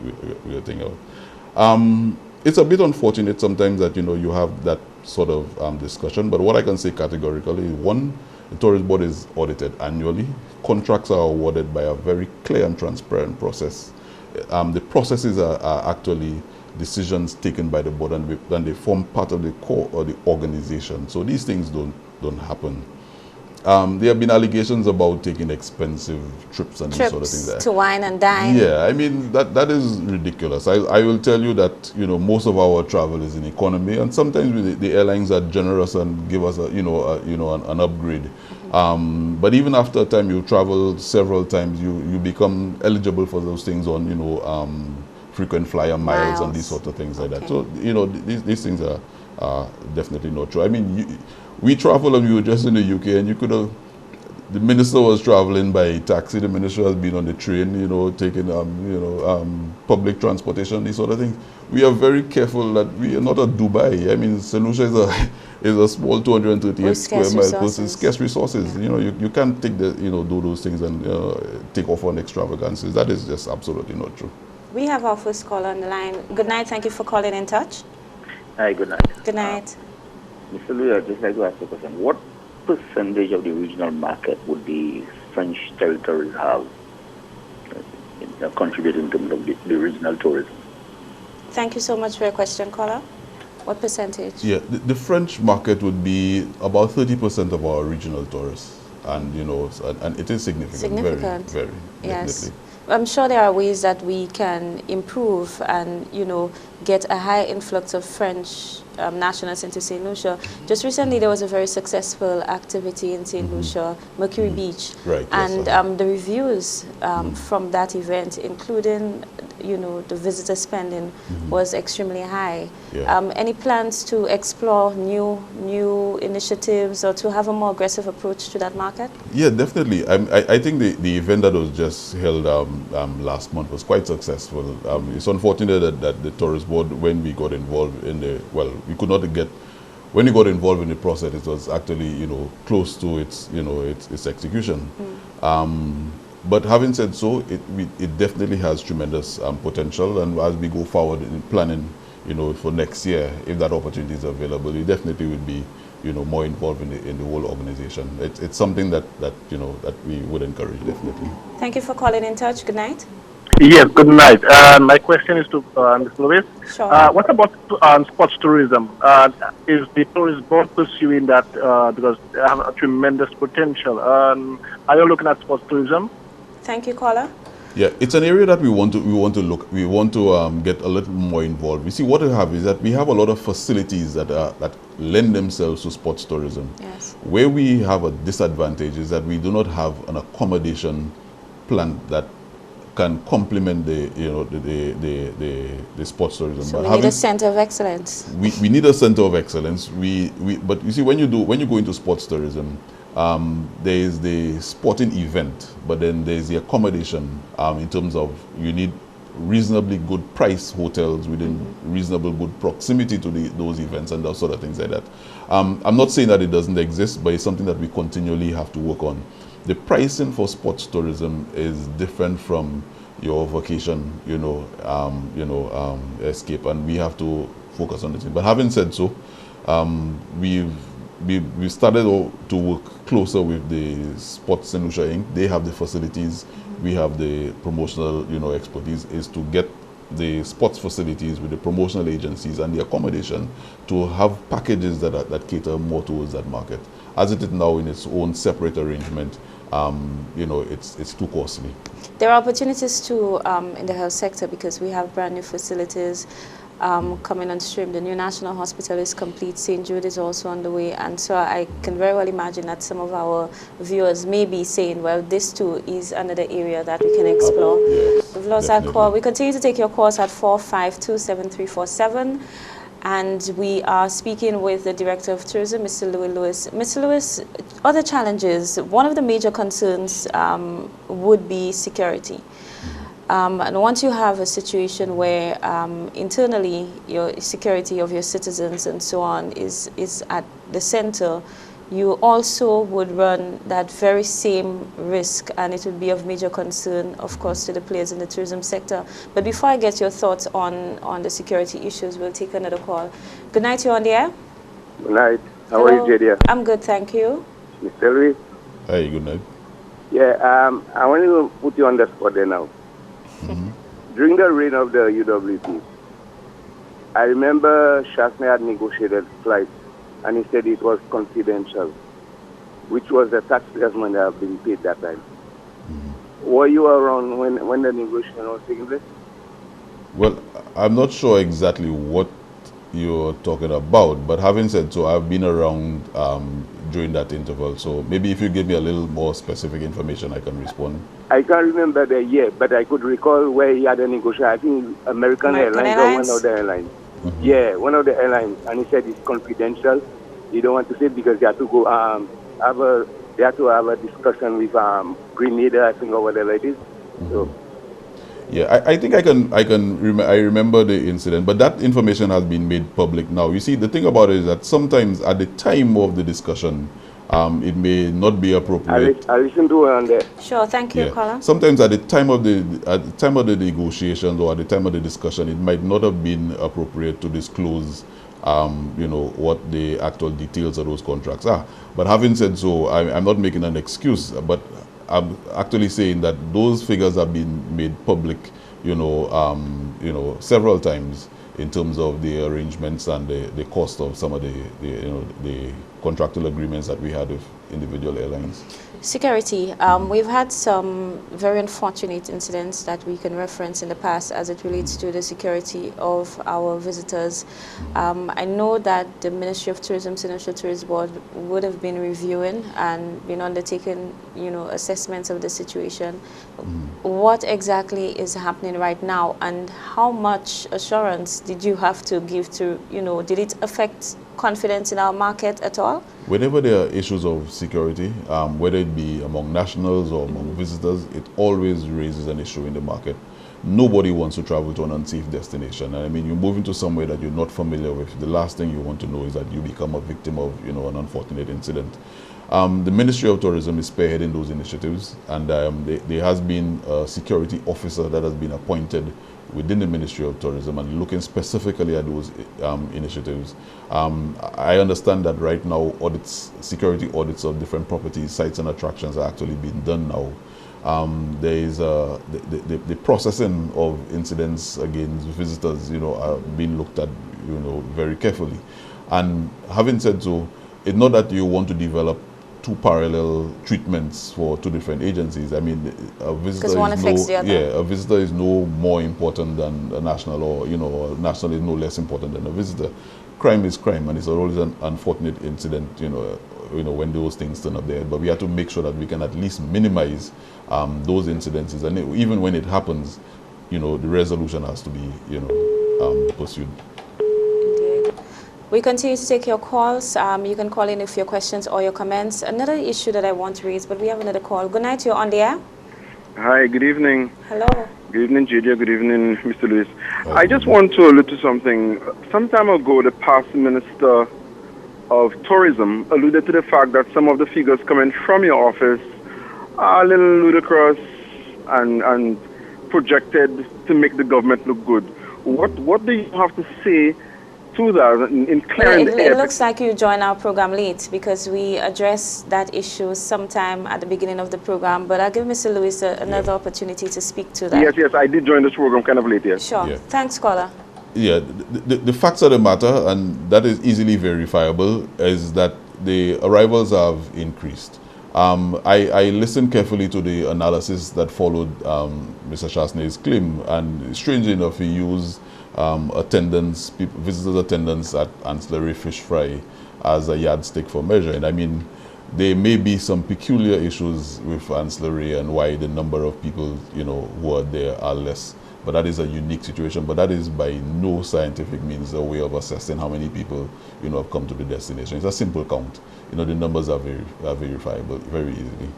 we are thinking of. It's a bit unfortunate sometimes that, you know, you have that sort of discussion. But what I can say categorically is, one, the tourist board is audited annually. Contracts are awarded by a very clear and transparent process. The processes are actually decisions taken by the board, and they form part of the core of the organization. So these things don't happen. There have been allegations about taking expensive trips and these sort of things.
To wine and dine.
Yeah, I mean that is ridiculous. I will tell you that, you know, most of our travel is in economy, and sometimes the airlines are generous and give us an upgrade. But even after a time you travel several times, you become eligible for those things on, you know, frequent flyer miles and these sort of things like that. So, you know, these things are definitely not true. I mean, we travel, and we were just in the UK, and you could have, the minister was traveling by taxi, the minister has been on the train, you know, taking, public transportation, these sort of things. We are very careful that we are not a Dubai. I mean, St. Lucia is a small 238 square mile person, scarce resources. Yeah. You know, you can't take do those things and take off on extravagances. That is just absolutely not true.
We have our first caller on the line. Good night. Thank you for calling In Touch.
Hi, good night.
Good night.
Mr. Louis, I'd just like to ask a question. What percentage of the regional market would the French territories have contributing to the regional tourism?
Thank you so much for your question, caller. What percentage?
Yeah, the French market would be about 30% of our regional tourists. And, you know, and it is significant.
Significant.
Very, very,
yes.
definitely.
I'm sure there are ways that we can improve and, you know, get a high influx of French nationals into St. Lucia. Just recently, there was a very successful activity in St. Lucia, Mercury Beach.
Right.
And the reviews from that event, including, you know, the visitor spending, was extremely high.
Yeah.
Any plans to explore new initiatives or to have a more aggressive approach to that market?
Yeah, definitely. I think the event that was just held last month was quite successful. It's unfortunate that the tourist board, when we got involved in we could not get, when we got involved in the process, it was actually, you know, close to its execution. But having said so, it definitely has tremendous potential, and as we go forward in planning, you know, for next year, if that opportunity is available, we definitely would be, you know, more involved in the whole organization. It's something that you know, that we would encourage, definitely.
Thank you for calling In Touch. Good night.
Yes, good night. My question is to Mr. Lewis.
Sure.
What about sports tourism? Is the tourist board pursuing that because they have a tremendous potential? Are you looking at sports tourism?
Thank you, caller.
Yeah, it's an area that we want to get a little more involved. We see what we have is that we have a lot of facilities that lend themselves to sports tourism.
Yes.
Where we have a disadvantage is that we do not have an accommodation plan that can complement the sports tourism.
So we need a center of excellence.
We need a center of excellence. But you see, when you go into sports tourism, There is the sporting event, but then there's the accommodation in terms of you need reasonably good price hotels within reasonable good proximity to those events and those sort of things like that. I'm not saying that it doesn't exist, but it's something that we continually have to work on. The pricing for sports tourism is different from your vacation, escape, and we have to focus on it. But having said so, we've started to work closer with the Sports St. Lucia Inc. They have the facilities, we have the promotional, expertise, is to get the sports facilities with the promotional agencies and the accommodation to have packages that cater more towards that market. As it is now in its own separate arrangement, it's too costly.
There are opportunities too in the health sector because we have brand new facilities coming on stream. The new National Hospital is complete. St. Jude is also on the way. And so I can very well imagine that some of our viewers may be saying, well, this too is another area that we can explore.
Yes,
We've lost our call. We continue to take your calls at 4527347. And we are speaking with the Director of Tourism, Mr. Louis Lewis. Mr. Lewis, other challenges, one of the major concerns would be security. And once you have a situation where internally your security of your citizens and so on is at the center, you also would run that very same risk, and it would be of major concern, of course, to the players in the tourism sector. But before I get your thoughts on the security issues, we'll take another call. Good night, you're on the air.
Good night. How
Hello.
are you, Jadia?
I'm good, thank you.
Mr. Louis?
Hey, good night.
Yeah, I want to put you on the spot there now. During the reign of the UWP, I remember Shasney had negotiated flights, and he said it was confidential, which was the taxpayers' money that have been paid that time. Were you around when the negotiation was taking place?
Well, I'm not sure exactly what you're talking about, but having said so, I've been around during that interval. So maybe if you give me a little more specific information, I can respond.
I can't remember the year, but I could recall where he had a negotiation. I think American Airlines or one of the airlines. Yeah, one of the airlines, and he said it's confidential. You don't want to say it because they have to go they have to have a discussion with Grenada, I think, or whatever it is. So.
Yeah, I think I remember the incident, but that information has been made public now. You see, the thing about it is that sometimes at the time of the discussion, it may not be appropriate.
I listen to her on there.
Sure, thank you, caller.
Sometimes at the time of the negotiations or at the time of the discussion, it might not have been appropriate to disclose, what the actual details of those contracts are. But having said so, I'm not making an excuse, but I'm actually saying that those figures have been made public, several times in terms of the arrangements and the cost of some of the contractual agreements that we had with individual airlines.
Security. We've had some very unfortunate incidents that we can reference in the past as it relates to the security of our visitors. I know that the Ministry of Tourism, St. Lucia Tourist Board, would have been reviewing and been undertaking, assessments of the situation. What exactly is happening right now, and how much assurance did you have to give to, did it affect confidence in our market at all?
Whenever there are issues of security, whether it be among nationals or among visitors, it always raises an issue in the market. Nobody wants to travel to an unsafe destination. I mean, you're moving to somewhere that you're not familiar with. The last thing you want to know is that you become a victim of, an unfortunate incident. The Ministry of Tourism is spearheading those initiatives, and there has been a security officer that has been appointed within the Ministry of Tourism and looking specifically at those initiatives. I understand that right now security audits of different properties, sites and attractions are actually being done now. There is the processing of incidents against visitors, are being looked at, very carefully. And having said so, it's not that you want to develop two parallel treatments for two different agencies. I mean, a visitor a visitor is no more important than a national, or a national is no less important than a visitor. Crime is crime, and it's always an unfortunate incident, when those things turn up there. But we have to make sure that we can at least minimize those incidences, and even when it happens, the resolution has to be, pursued.
Indeed. We continue to take your calls. You can call in with your questions or your comments. Another issue that I want to raise, but we have another call. Good night, you're on the air.
Hi, good evening.
Hello.
Good evening, JJ. Good evening, Mr. Lewis. I just want to allude to something. Some time ago, the past Minister of Tourism alluded to the fact that some of the figures coming from your office are a little ludicrous and projected to make the government look good. What do you have to say to that in clearing the air?
It looks like you joined our program late because we addressed that issue sometime at the beginning of the program, but I'll give Mr. Lewis another opportunity to speak to that.
Yes, I did join this program kind of late, yes.
Sure.
Yeah.
Thanks, caller.
Yeah, the facts of the matter, and that is easily verifiable, is that the arrivals have increased. I listened carefully to the analysis that followed Mr. Chasney's claim, and strangely enough, he used visitors' attendance at ancillary fish fry as a yardstick for measuring. I mean, there may be some peculiar issues with ancillary and why the number of people, who are there are less. But that is a unique situation. But that is by no scientific means a way of assessing how many people, have come to the destination. It's a simple count. The numbers are verifiable very easily.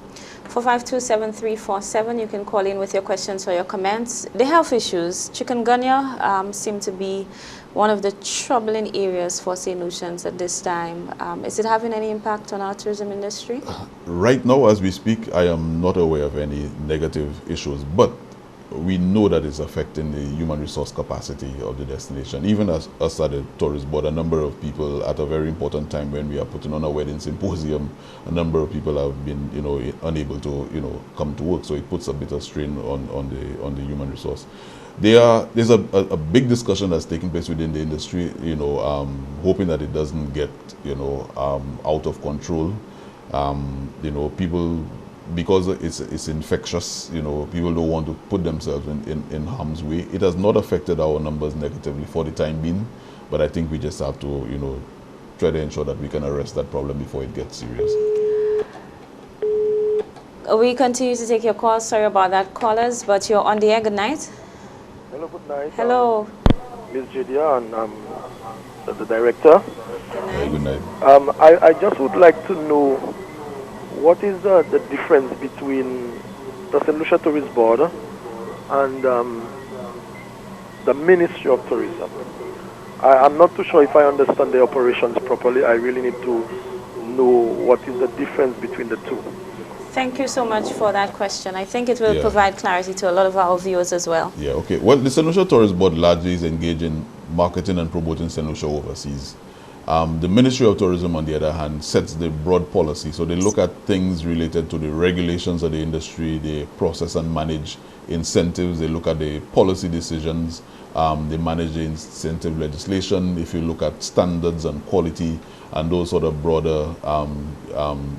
452-7347, you can call in with your questions or your comments. The health issues, chikungunya seem to be one of the troubling areas for St. Lucians at this time. Is it having any impact on our tourism industry?
Right now, as we speak, I am not aware of any negative issues, but we know that it's affecting the human resource capacity of the destination. Even as us at the tourist board, a number of people at a very important time when we are putting on a wedding symposium, a number of people have been, unable to, come to work. So it puts a bit of strain on the human resource. There's a big discussion that's taking place within the industry, hoping that it doesn't get, out of control. People, because it's infectious, people don't want to put themselves in harm's way. It has not affected our numbers negatively for the time being, but I think we just have to, try to ensure that we can arrest that problem before it gets serious.
We continue to take your calls. Sorry about that, callers, but you're on the air. Good night.
Hello, good night.
Hello.
Ms. Judia, and the director.
Good night.
I just would like to know what is the difference between the St. Lucia Tourist Board and the Ministry of Tourism. I'm not too sure if I understand the operations properly. I really need to know what is the difference between the two.
Thank you so much for that question. I think it will provide clarity to a lot of our viewers as well.
Yeah, okay. Well, the St. Lucia Tourist Board largely is engaged in marketing and promoting St. Lucia overseas. The Ministry of Tourism, on the other hand, sets the broad policy. So they look at things related to the regulations of the industry, they process and manage incentives, they look at the policy decisions, they manage the incentive legislation. If you look at standards and quality and those sort of broader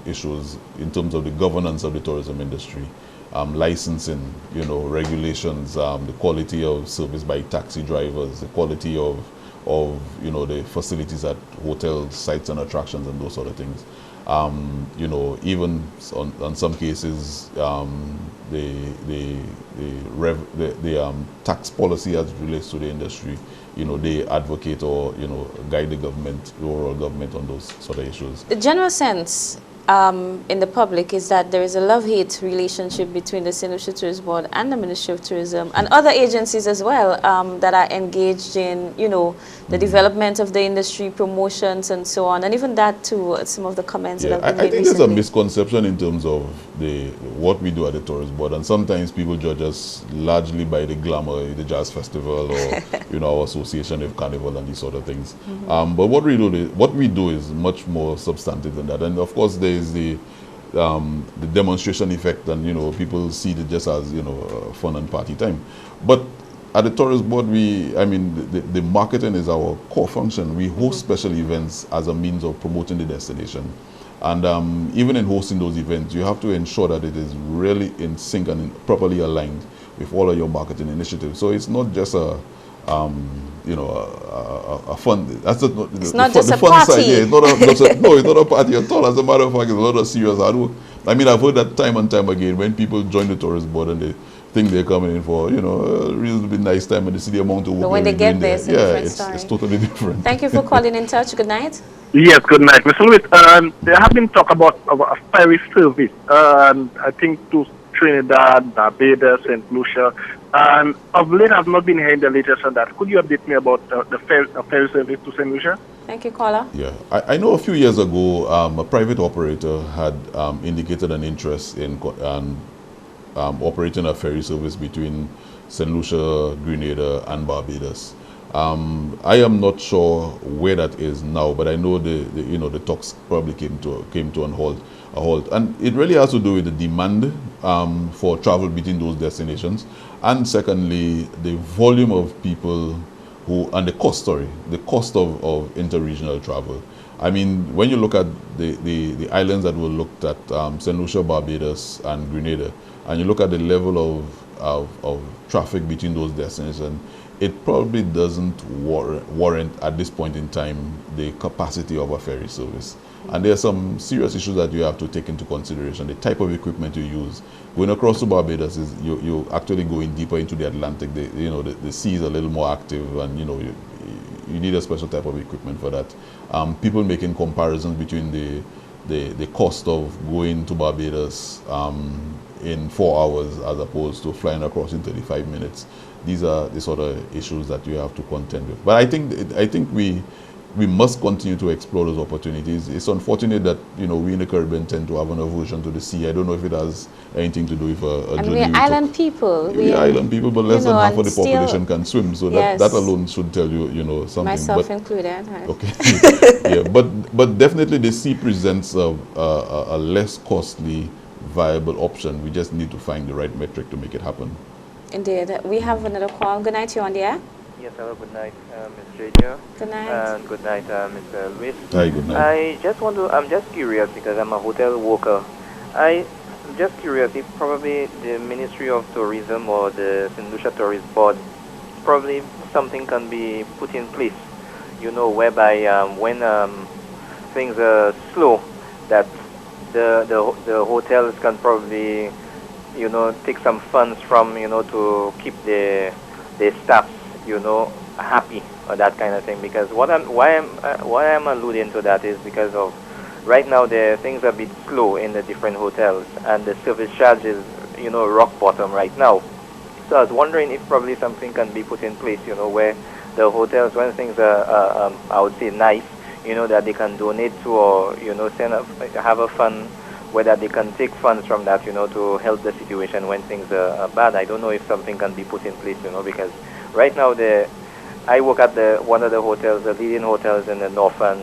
issues in terms of the governance of the tourism industry, licensing, regulations, the quality of service by taxi drivers, the quality of the facilities at hotels, sites and attractions and those sort of things. Even on some cases, the tax policy as it relates to the industry, they advocate or, guide the government, the overall government on those sort of issues.
The general sense in the public is that there is a love-hate relationship between the St. Lucia Tourist Board and the Ministry of Tourism and other agencies as well that are engaged in, the development of the industry, promotions and so on, and even that too, some of the comments that have been made
I think
recently.
there's a misconception in terms of what we do at the Tourist Board, and sometimes people judge us largely by the glamour, the jazz festival, or our association with Carnival and these sort of things. But what we do is much more substantive than that, and of course there is the demonstration effect, and people see it just as fun and party time. But at the Tourist Board, the marketing is our core function. We host special events as a means of promoting the destination. And even in hosting those events, you have to ensure that it is really in sync and properly aligned with all of your marketing initiatives. So it's not just a fun. It's
not just a
fun
party.
Side. Yeah, it's not a party at all. As a matter of fact, it's a lot of serious hard work. I've heard that time and time again when people join the Tourist Board and they think they're coming in for, you know, a reasonably nice time and they see the amount of work.
But when they
they're
get
doing
there, it's a different story.
it's totally different.
Thank you for calling in touch. Good night.
Yes, good night. Mr. Lewis, there have been talk about a ferry service, I think to Trinidad, Barbados, St. Lucia, and of late I've not been hearing the latest on that. Could you update me about the ferry service to St. Lucia?
Thank you, caller.
Yeah, I know a few years ago, a private operator had indicated an interest in operating a ferry service between St. Lucia, Grenada, and Barbados. I am not sure where that is now, but I know the talks probably came to a halt, and it really has to do with the demand for travel between those destinations, and secondly, the volume of people and the cost of interregional travel. I mean, when you look at the islands that were looked at, St. Lucia, Barbados, and Grenada, and you look at the level of traffic between those destinations, it probably doesn't warrant at this point in time the capacity of a ferry service. And there are some serious issues that you have to take into consideration. The type of equipment you use. Going across to Barbados is you're actually going deeper into the Atlantic. The sea is a little more active, and you need a special type of equipment for that. People making comparisons between the cost of going to Barbados in 4 hours as opposed to flying across in 35 minutes. These are the sort of issues that you have to contend with. But I think we must continue to explore those opportunities. It's unfortunate that we in the Caribbean tend to have an aversion to the sea. I don't know if it has anything to do with a
and
journey.
we're island people.
We're island people, but less than half of the
still,
population can swim. So
yes,
that alone should tell you something.
Myself included. Right?
Okay. Yeah, but definitely the sea presents a less costly, viable option. We just need to find the right metric to make it happen.
Indeed. We have another call. Good night, you're on the air.
Yes, hello, good night, Ms. Junior.
Good night.
And good night, Mr. Luis.
Hi, good night.
I'm just curious because I'm a hotel worker. I'm just curious if probably the Ministry of Tourism or the St. Lucia Tourist Board, probably something can be put in place, whereby when things are slow, that the hotels can probably, take some funds from, to keep the staff, happy or that kind of thing. Because why I'm alluding to that is because of right now the things are a bit slow in the different hotels and the service charge is, rock bottom right now. So I was wondering if probably something can be put in place, where the hotels, when things are, I would say nice, that they can donate to or, have a fund where that they can take funds from that, to help the situation when things are bad. I don't know if something can be put in place, because right now I work at one of the hotels, the leading hotels in the north, and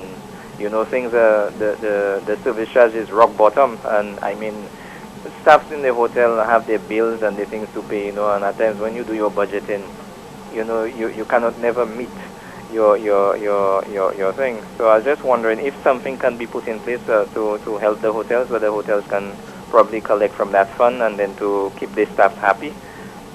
things the service charge is rock bottom, and I mean staffs in the hotel have their bills and the things to pay, and at times when you do your budgeting, you cannot never meet your thing. So I was just wondering if something can be put in place to help the hotels, where the hotels can probably collect from that fund and then to keep their staff happy.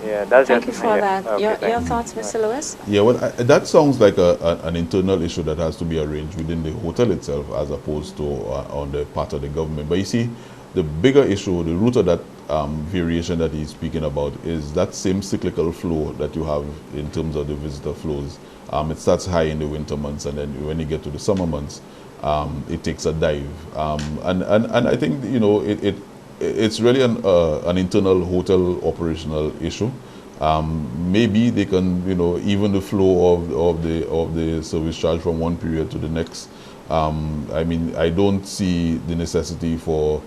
Yeah, that's
Thank
just
you for that.
Okay,
Your thoughts, Mr. Lewis?
Yeah, well, that sounds like an internal issue that has to be arranged within the hotel itself as opposed to on the part of the government. But you see, the bigger issue, the root of that variation that he's speaking about is that same cyclical flow that you have in terms of the visitor flows. It starts high in the winter months, and then when you get to the summer months, it takes a dive. And I think it's really an internal hotel operational issue. Maybe they can even the flow of the service charge from one period to the next. I mean, I don't see the necessity for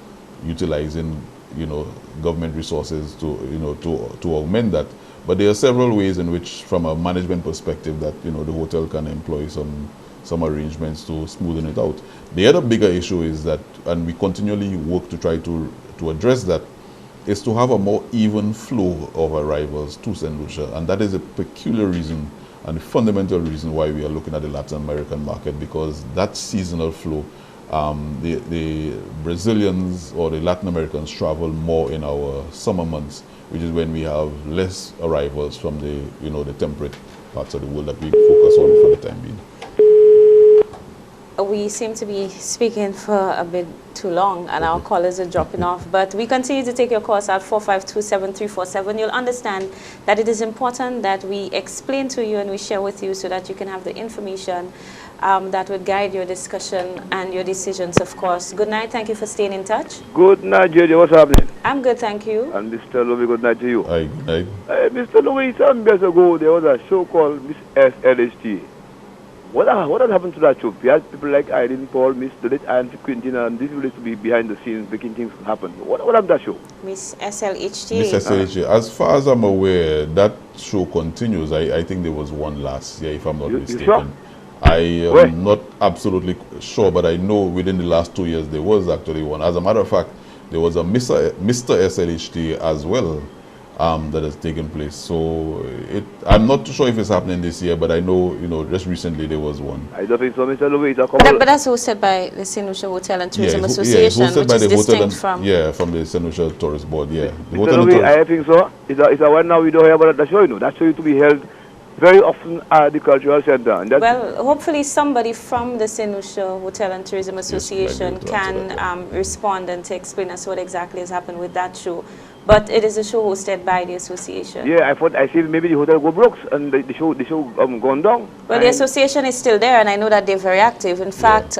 utilizing government resources to augment that. But there are several ways in which, from a management perspective, that the hotel can employ some arrangements to smoothen it out. The other bigger issue is that, and we continually work to try to address that, is to have a more even flow of arrivals to St. Lucia, and that is a peculiar reason and a fundamental reason why we are looking at the Latin American market, because that seasonal flow, the Brazilians or the Latin Americans travel more in our summer months, which is when we have less arrivals from the the temperate parts of the world that we focus on for the time being.
we seem to be speaking for a bit too long, and our callers are dropping off. But we continue to take your calls at 452-7347. You'll understand that it is important that we explain to you and we share with you so that you can have the information that would guide your discussion and your decisions, of course. Good night. Thank you for staying in touch.
Good night, JJ. What's happening?
I'm good, thank you.
And Mr. Louis, good night to you.
Hi, good night.
Mr. Louis, some years ago, there was a show called Miss SLHT. What has happened to that show? We had people like Irene Paul, Miss Delit, and Quintin, and this used to be behind the scenes making things happen. What happened to that show?
Miss SLHT.
Miss SLHT. As far as I'm aware, that show continues. I think there was one last year, if I'm not mistaken.
You sure?
I am not absolutely sure, but I know within the last 2 years there was actually one. As a matter of fact, there was a Mr. SLHT as well that has taken place. So I'm not too sure if it's happening this year, but I know, just recently there was one.
I don't think so, Mr. Louis.
But that's hosted by the St. Lucia Hotel and Tourism Association,
it's hosted
which
by
is
the
distinct
hotel
from...
from the St. Lucia Tourist Board, yeah.
Mr. Louis, I think so. It's a one now we don't hear about that show, That show used to be held very often at the Cultural Center. And
well, hopefully somebody from the St. Lucia Hotel and Tourism Association can respond and to explain us what exactly has happened with that show. But it is a show hosted by the association.
Yeah, I see maybe the hotel go broke and the show gone down.
Well, the association is still there, and I know that they're very active. In fact,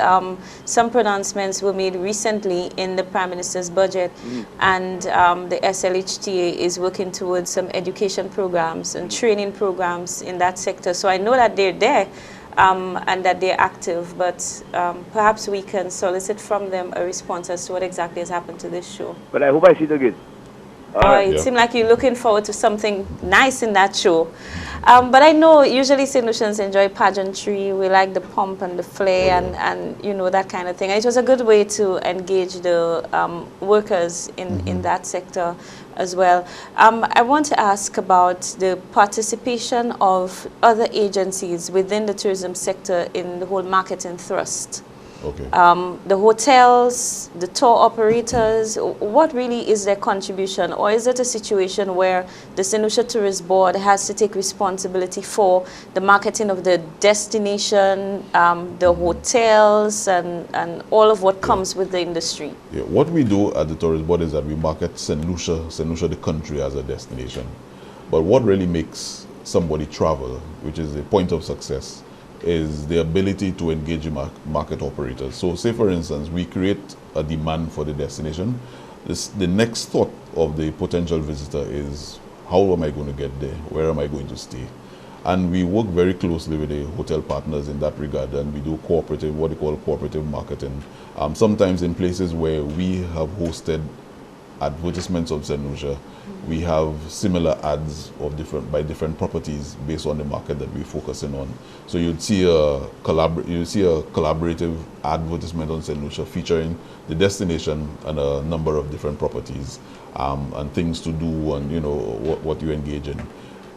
some pronouncements were made recently in the Prime Minister's budget, and the SLHTA is working towards some education programs and training programs in that sector. So I know that they're there. And that they're active, but perhaps we can solicit from them a response as to what exactly has happened to this show.
But I hope I see it again.
It seemed like you're looking forward to something nice in that show. But I know usually St. Lucians enjoy pageantry. We like the pomp and the flair and that kind of thing. And it was a good way to engage the workers in that sector as well. I want to ask about the participation of other agencies within the tourism sector in the whole marketing thrust.
Okay.
The hotels, the tour operators, what really is their contribution? Or is it a situation where the St. Lucia Tourist Board has to take responsibility for the marketing of the destination, the hotels, and all of what comes with the industry?
Yeah, what we do at the Tourist Board is that we market St. Lucia, the country, as a destination. But what really makes somebody travel, which is the point of success, is the ability to engage market operators. So say for instance, we create a demand for the destination. The next thought of the potential visitor is, how am I going to get there? Where am I going to stay? And we work very closely with the hotel partners in that regard, and we do what they call cooperative marketing. Sometimes in places where we have hosted advertisements of St. Lucia, we have similar ads by different properties based on the market that we're focusing on. So you'd see a collaborative advertisement on St. Lucia featuring the destination and a number of different properties and things to do and what you engage in.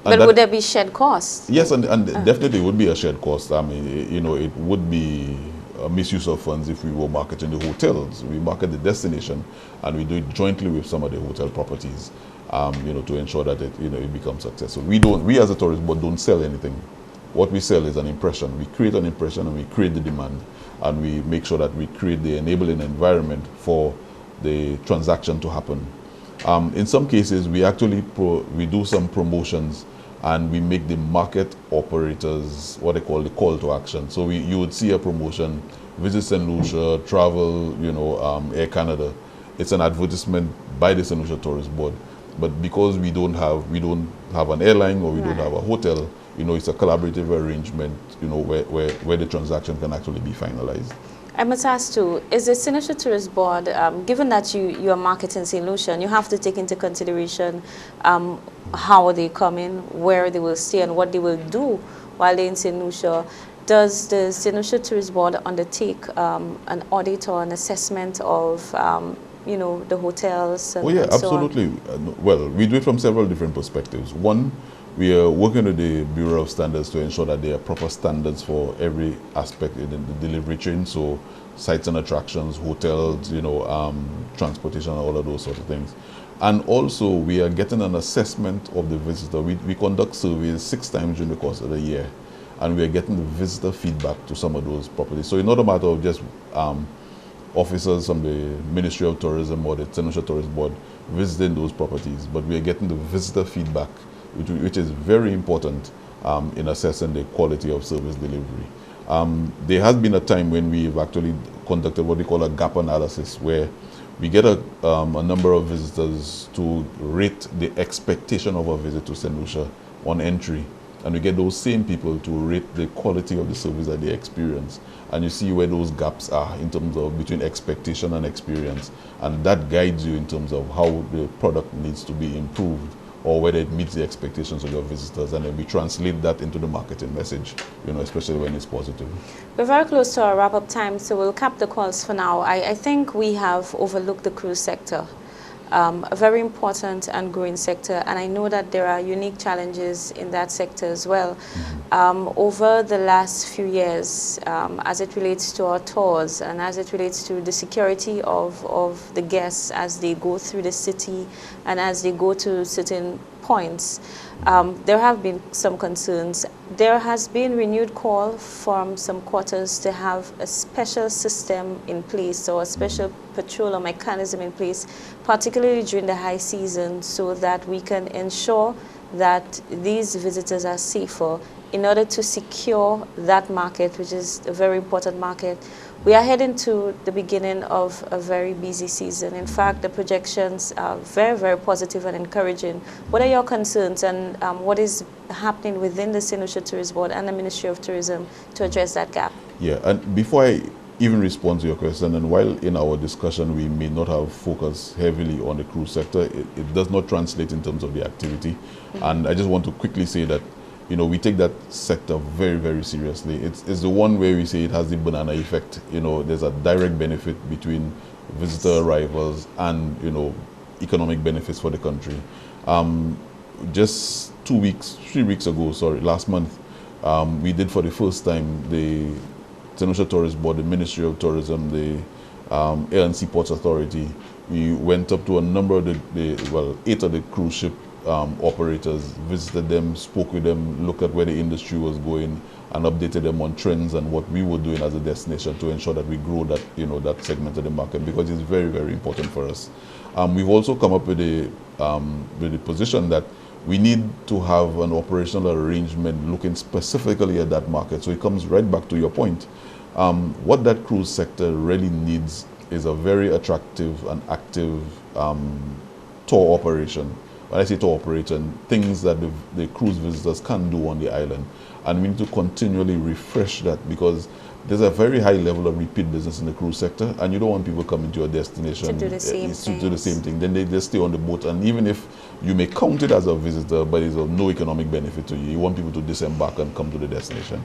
But would there be shared costs?
Yes, and definitely would be a shared cost. I mean, it would be a misuse of funds if we were marketing the hotels. We market the destination, and we do it jointly with some of the hotel properties, to ensure that it becomes successful. We as a tourist board don't sell anything. What we sell is an impression. We create an impression and we create the demand, and we make sure that we create the enabling environment for the transaction to happen. In some cases, we actually we do some promotions, and we make the market operators what they call the call to action. So you would see a promotion, visit St. Lucia, travel, Air Canada. It's an advertisement by the St. Lucia Tourist Board. But because we don't have an airline or we don't have a hotel, it's a collaborative arrangement, where the transaction can actually be finalized.
I must ask too, is the St. Lucia Tourist Board, given that you are marketing St. Lucia, and you have to take into consideration how they come in, where they will stay, and what they will do while they're in St. Lucia, does the St. Lucia Tourist Board undertake an audit or an assessment of the hotels and,
yeah,
and so
absolutely. Well, we do it from several different perspectives. One, we are working with the Bureau of Standards to ensure that there are proper standards for every aspect in the delivery chain. So sites and attractions, hotels, transportation, all of those sort of things. And also we are getting an assessment of the visitor. We conduct surveys 6 times during the course of the year. and we are getting the visitor feedback to some of those properties. So it's not a matter of just officers from the Ministry of Tourism or the St. Lucia Tourist Board visiting those properties, but we are getting the visitor feedback, which is very important in assessing the quality of service delivery. There has been a time when we've actually conducted what we call a gap analysis, where we get a number of visitors to rate the expectation of a visit to St. Lucia on entry, and we get those same people to rate the quality of the service that they experience. And you see where those gaps are in terms of between expectation and experience, and that guides you in terms of how the product needs to be improved or whether it meets the expectations of your visitors, and then we translate that into the marketing message, especially when it's positive.
We're very close to our wrap-up time, so we'll cap the calls for now. I think we have overlooked the cruise sector, a very important and growing sector, and I know that there are unique challenges in that sector as well. Over the last few years, as it relates to our tours and as it relates to the security of the guests as they go through the city and as they go to certain points, there have been some concerns. There has been renewed call from some quarters to have a special system in place or a special patrol or mechanism in place, particularly during the high season, so that we can ensure that these visitors are safer in order to secure that market, which is a very important market. We are heading to the beginning of a very busy season. In fact, the projections are very, very positive and encouraging. What are your concerns, and what is happening within the St. Lucia Tourist Board and the Ministry of Tourism to address that gap?
Yeah, and before I even respond to your question, and while in our discussion we may not have focused heavily on the cruise sector, it does not translate in terms of the activity. And I just want to quickly say that we take that sector very, very seriously. It's the one where we say it has the banana effect. There's a direct benefit between visitor arrivals and, economic benefits for the country. Just 3 weeks ago, last month, we did for the first time the St. Lucia Tourist Board, the Ministry of Tourism, the Air and Seaports Authority. We went up to a number of 8 of the cruise ship operators, visited them, spoke with them, looked at where the industry was going, and updated them on trends and what we were doing as a destination to ensure that we grow that that segment of the market, because it's very, very important for us. We've also come up with the position that we need to have an operational arrangement looking specifically at that market. So it comes right back to your point. What that cruise sector really needs is a very attractive and active tour operation. When I say tour operation, things that the cruise visitors can do on the island. And we need to continually refresh that, because there's a very high level of repeat business in the cruise sector, and you don't want people coming to your destination
to do the same thing.
Then they just stay on the boat, and even if you may count it as a visitor, but it's of no economic benefit to you, you want people to disembark and come to the destination.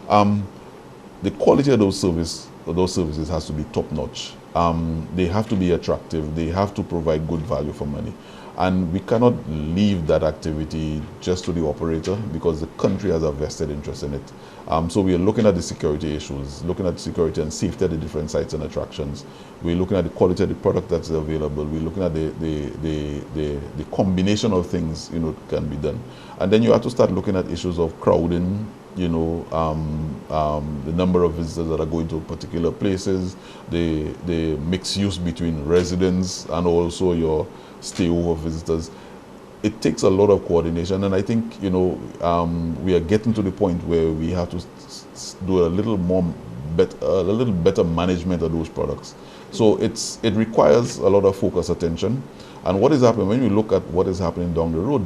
The quality of those services has to be top notch. They have to be attractive. They have to provide good value for money. And we cannot leave that activity just to the operator, because the country has a vested interest in it. So we are looking at the security issues, looking at security and safety at the different sites and attractions. We're looking at the quality of the product that's available. We're looking at the combination of things can be done. And then you have to start looking at issues of crowding, the number of visitors that are going to particular places, the mixed use between residents and also your stayover visitors. It takes a lot of coordination, and I think we are getting to the point where we have to do a little better management of those products. So it requires a lot of focus, attention. And what is happening when you look at what is happening down the road?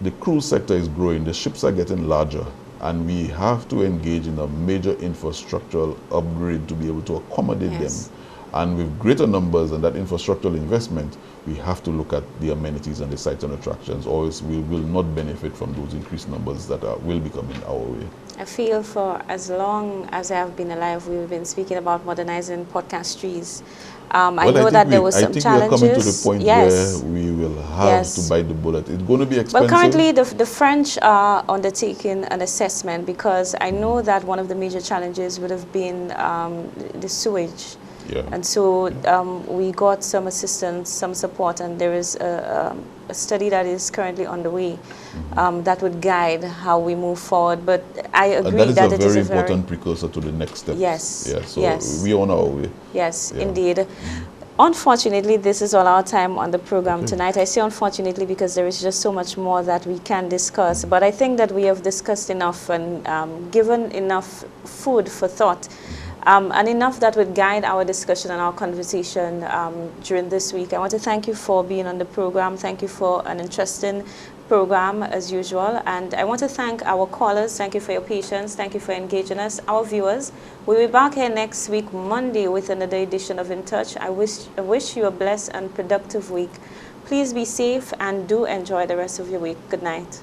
The cruise sector is growing, the ships are getting larger, and we have to engage in a major infrastructural upgrade to be able to accommodate them. And with greater numbers and that infrastructural investment, we have to look at the amenities and the sites and attractions, or else we will not benefit from those increased numbers that will be coming our way.
I feel for as long as I have been alive, we've been speaking about modernizing podcast trees. I know that there were some challenges. I think we're coming to the point where we will have to bite the bullet. It's going to be expensive. But currently, the French are undertaking an assessment, because I know that one of the major challenges would have been the sewage.
Yeah.
And so we got some assistance, some support, and there is a study that is currently underway that would guide how we move forward. But I agree
and that
it
is
is
a
a
very important precursor to the next steps.
Yes.
Yeah, so
yes.
we on our way.
Yes,
Yeah.
indeed. Unfortunately, this is all our time on the program tonight. I say unfortunately because there is just so much more that we can discuss. But I think that we have discussed enough and given enough food for thought. And enough that would guide our discussion and our conversation during this week. I want to thank you for being on the program. Thank you for an interesting program as usual. And I want to thank our callers. Thank you for your patience. Thank you for engaging us. Our viewers, we'll be back here next week, Monday, with another edition of In Touch. I wish you a blessed and productive week. Please be safe and do enjoy the rest of your week. Good night.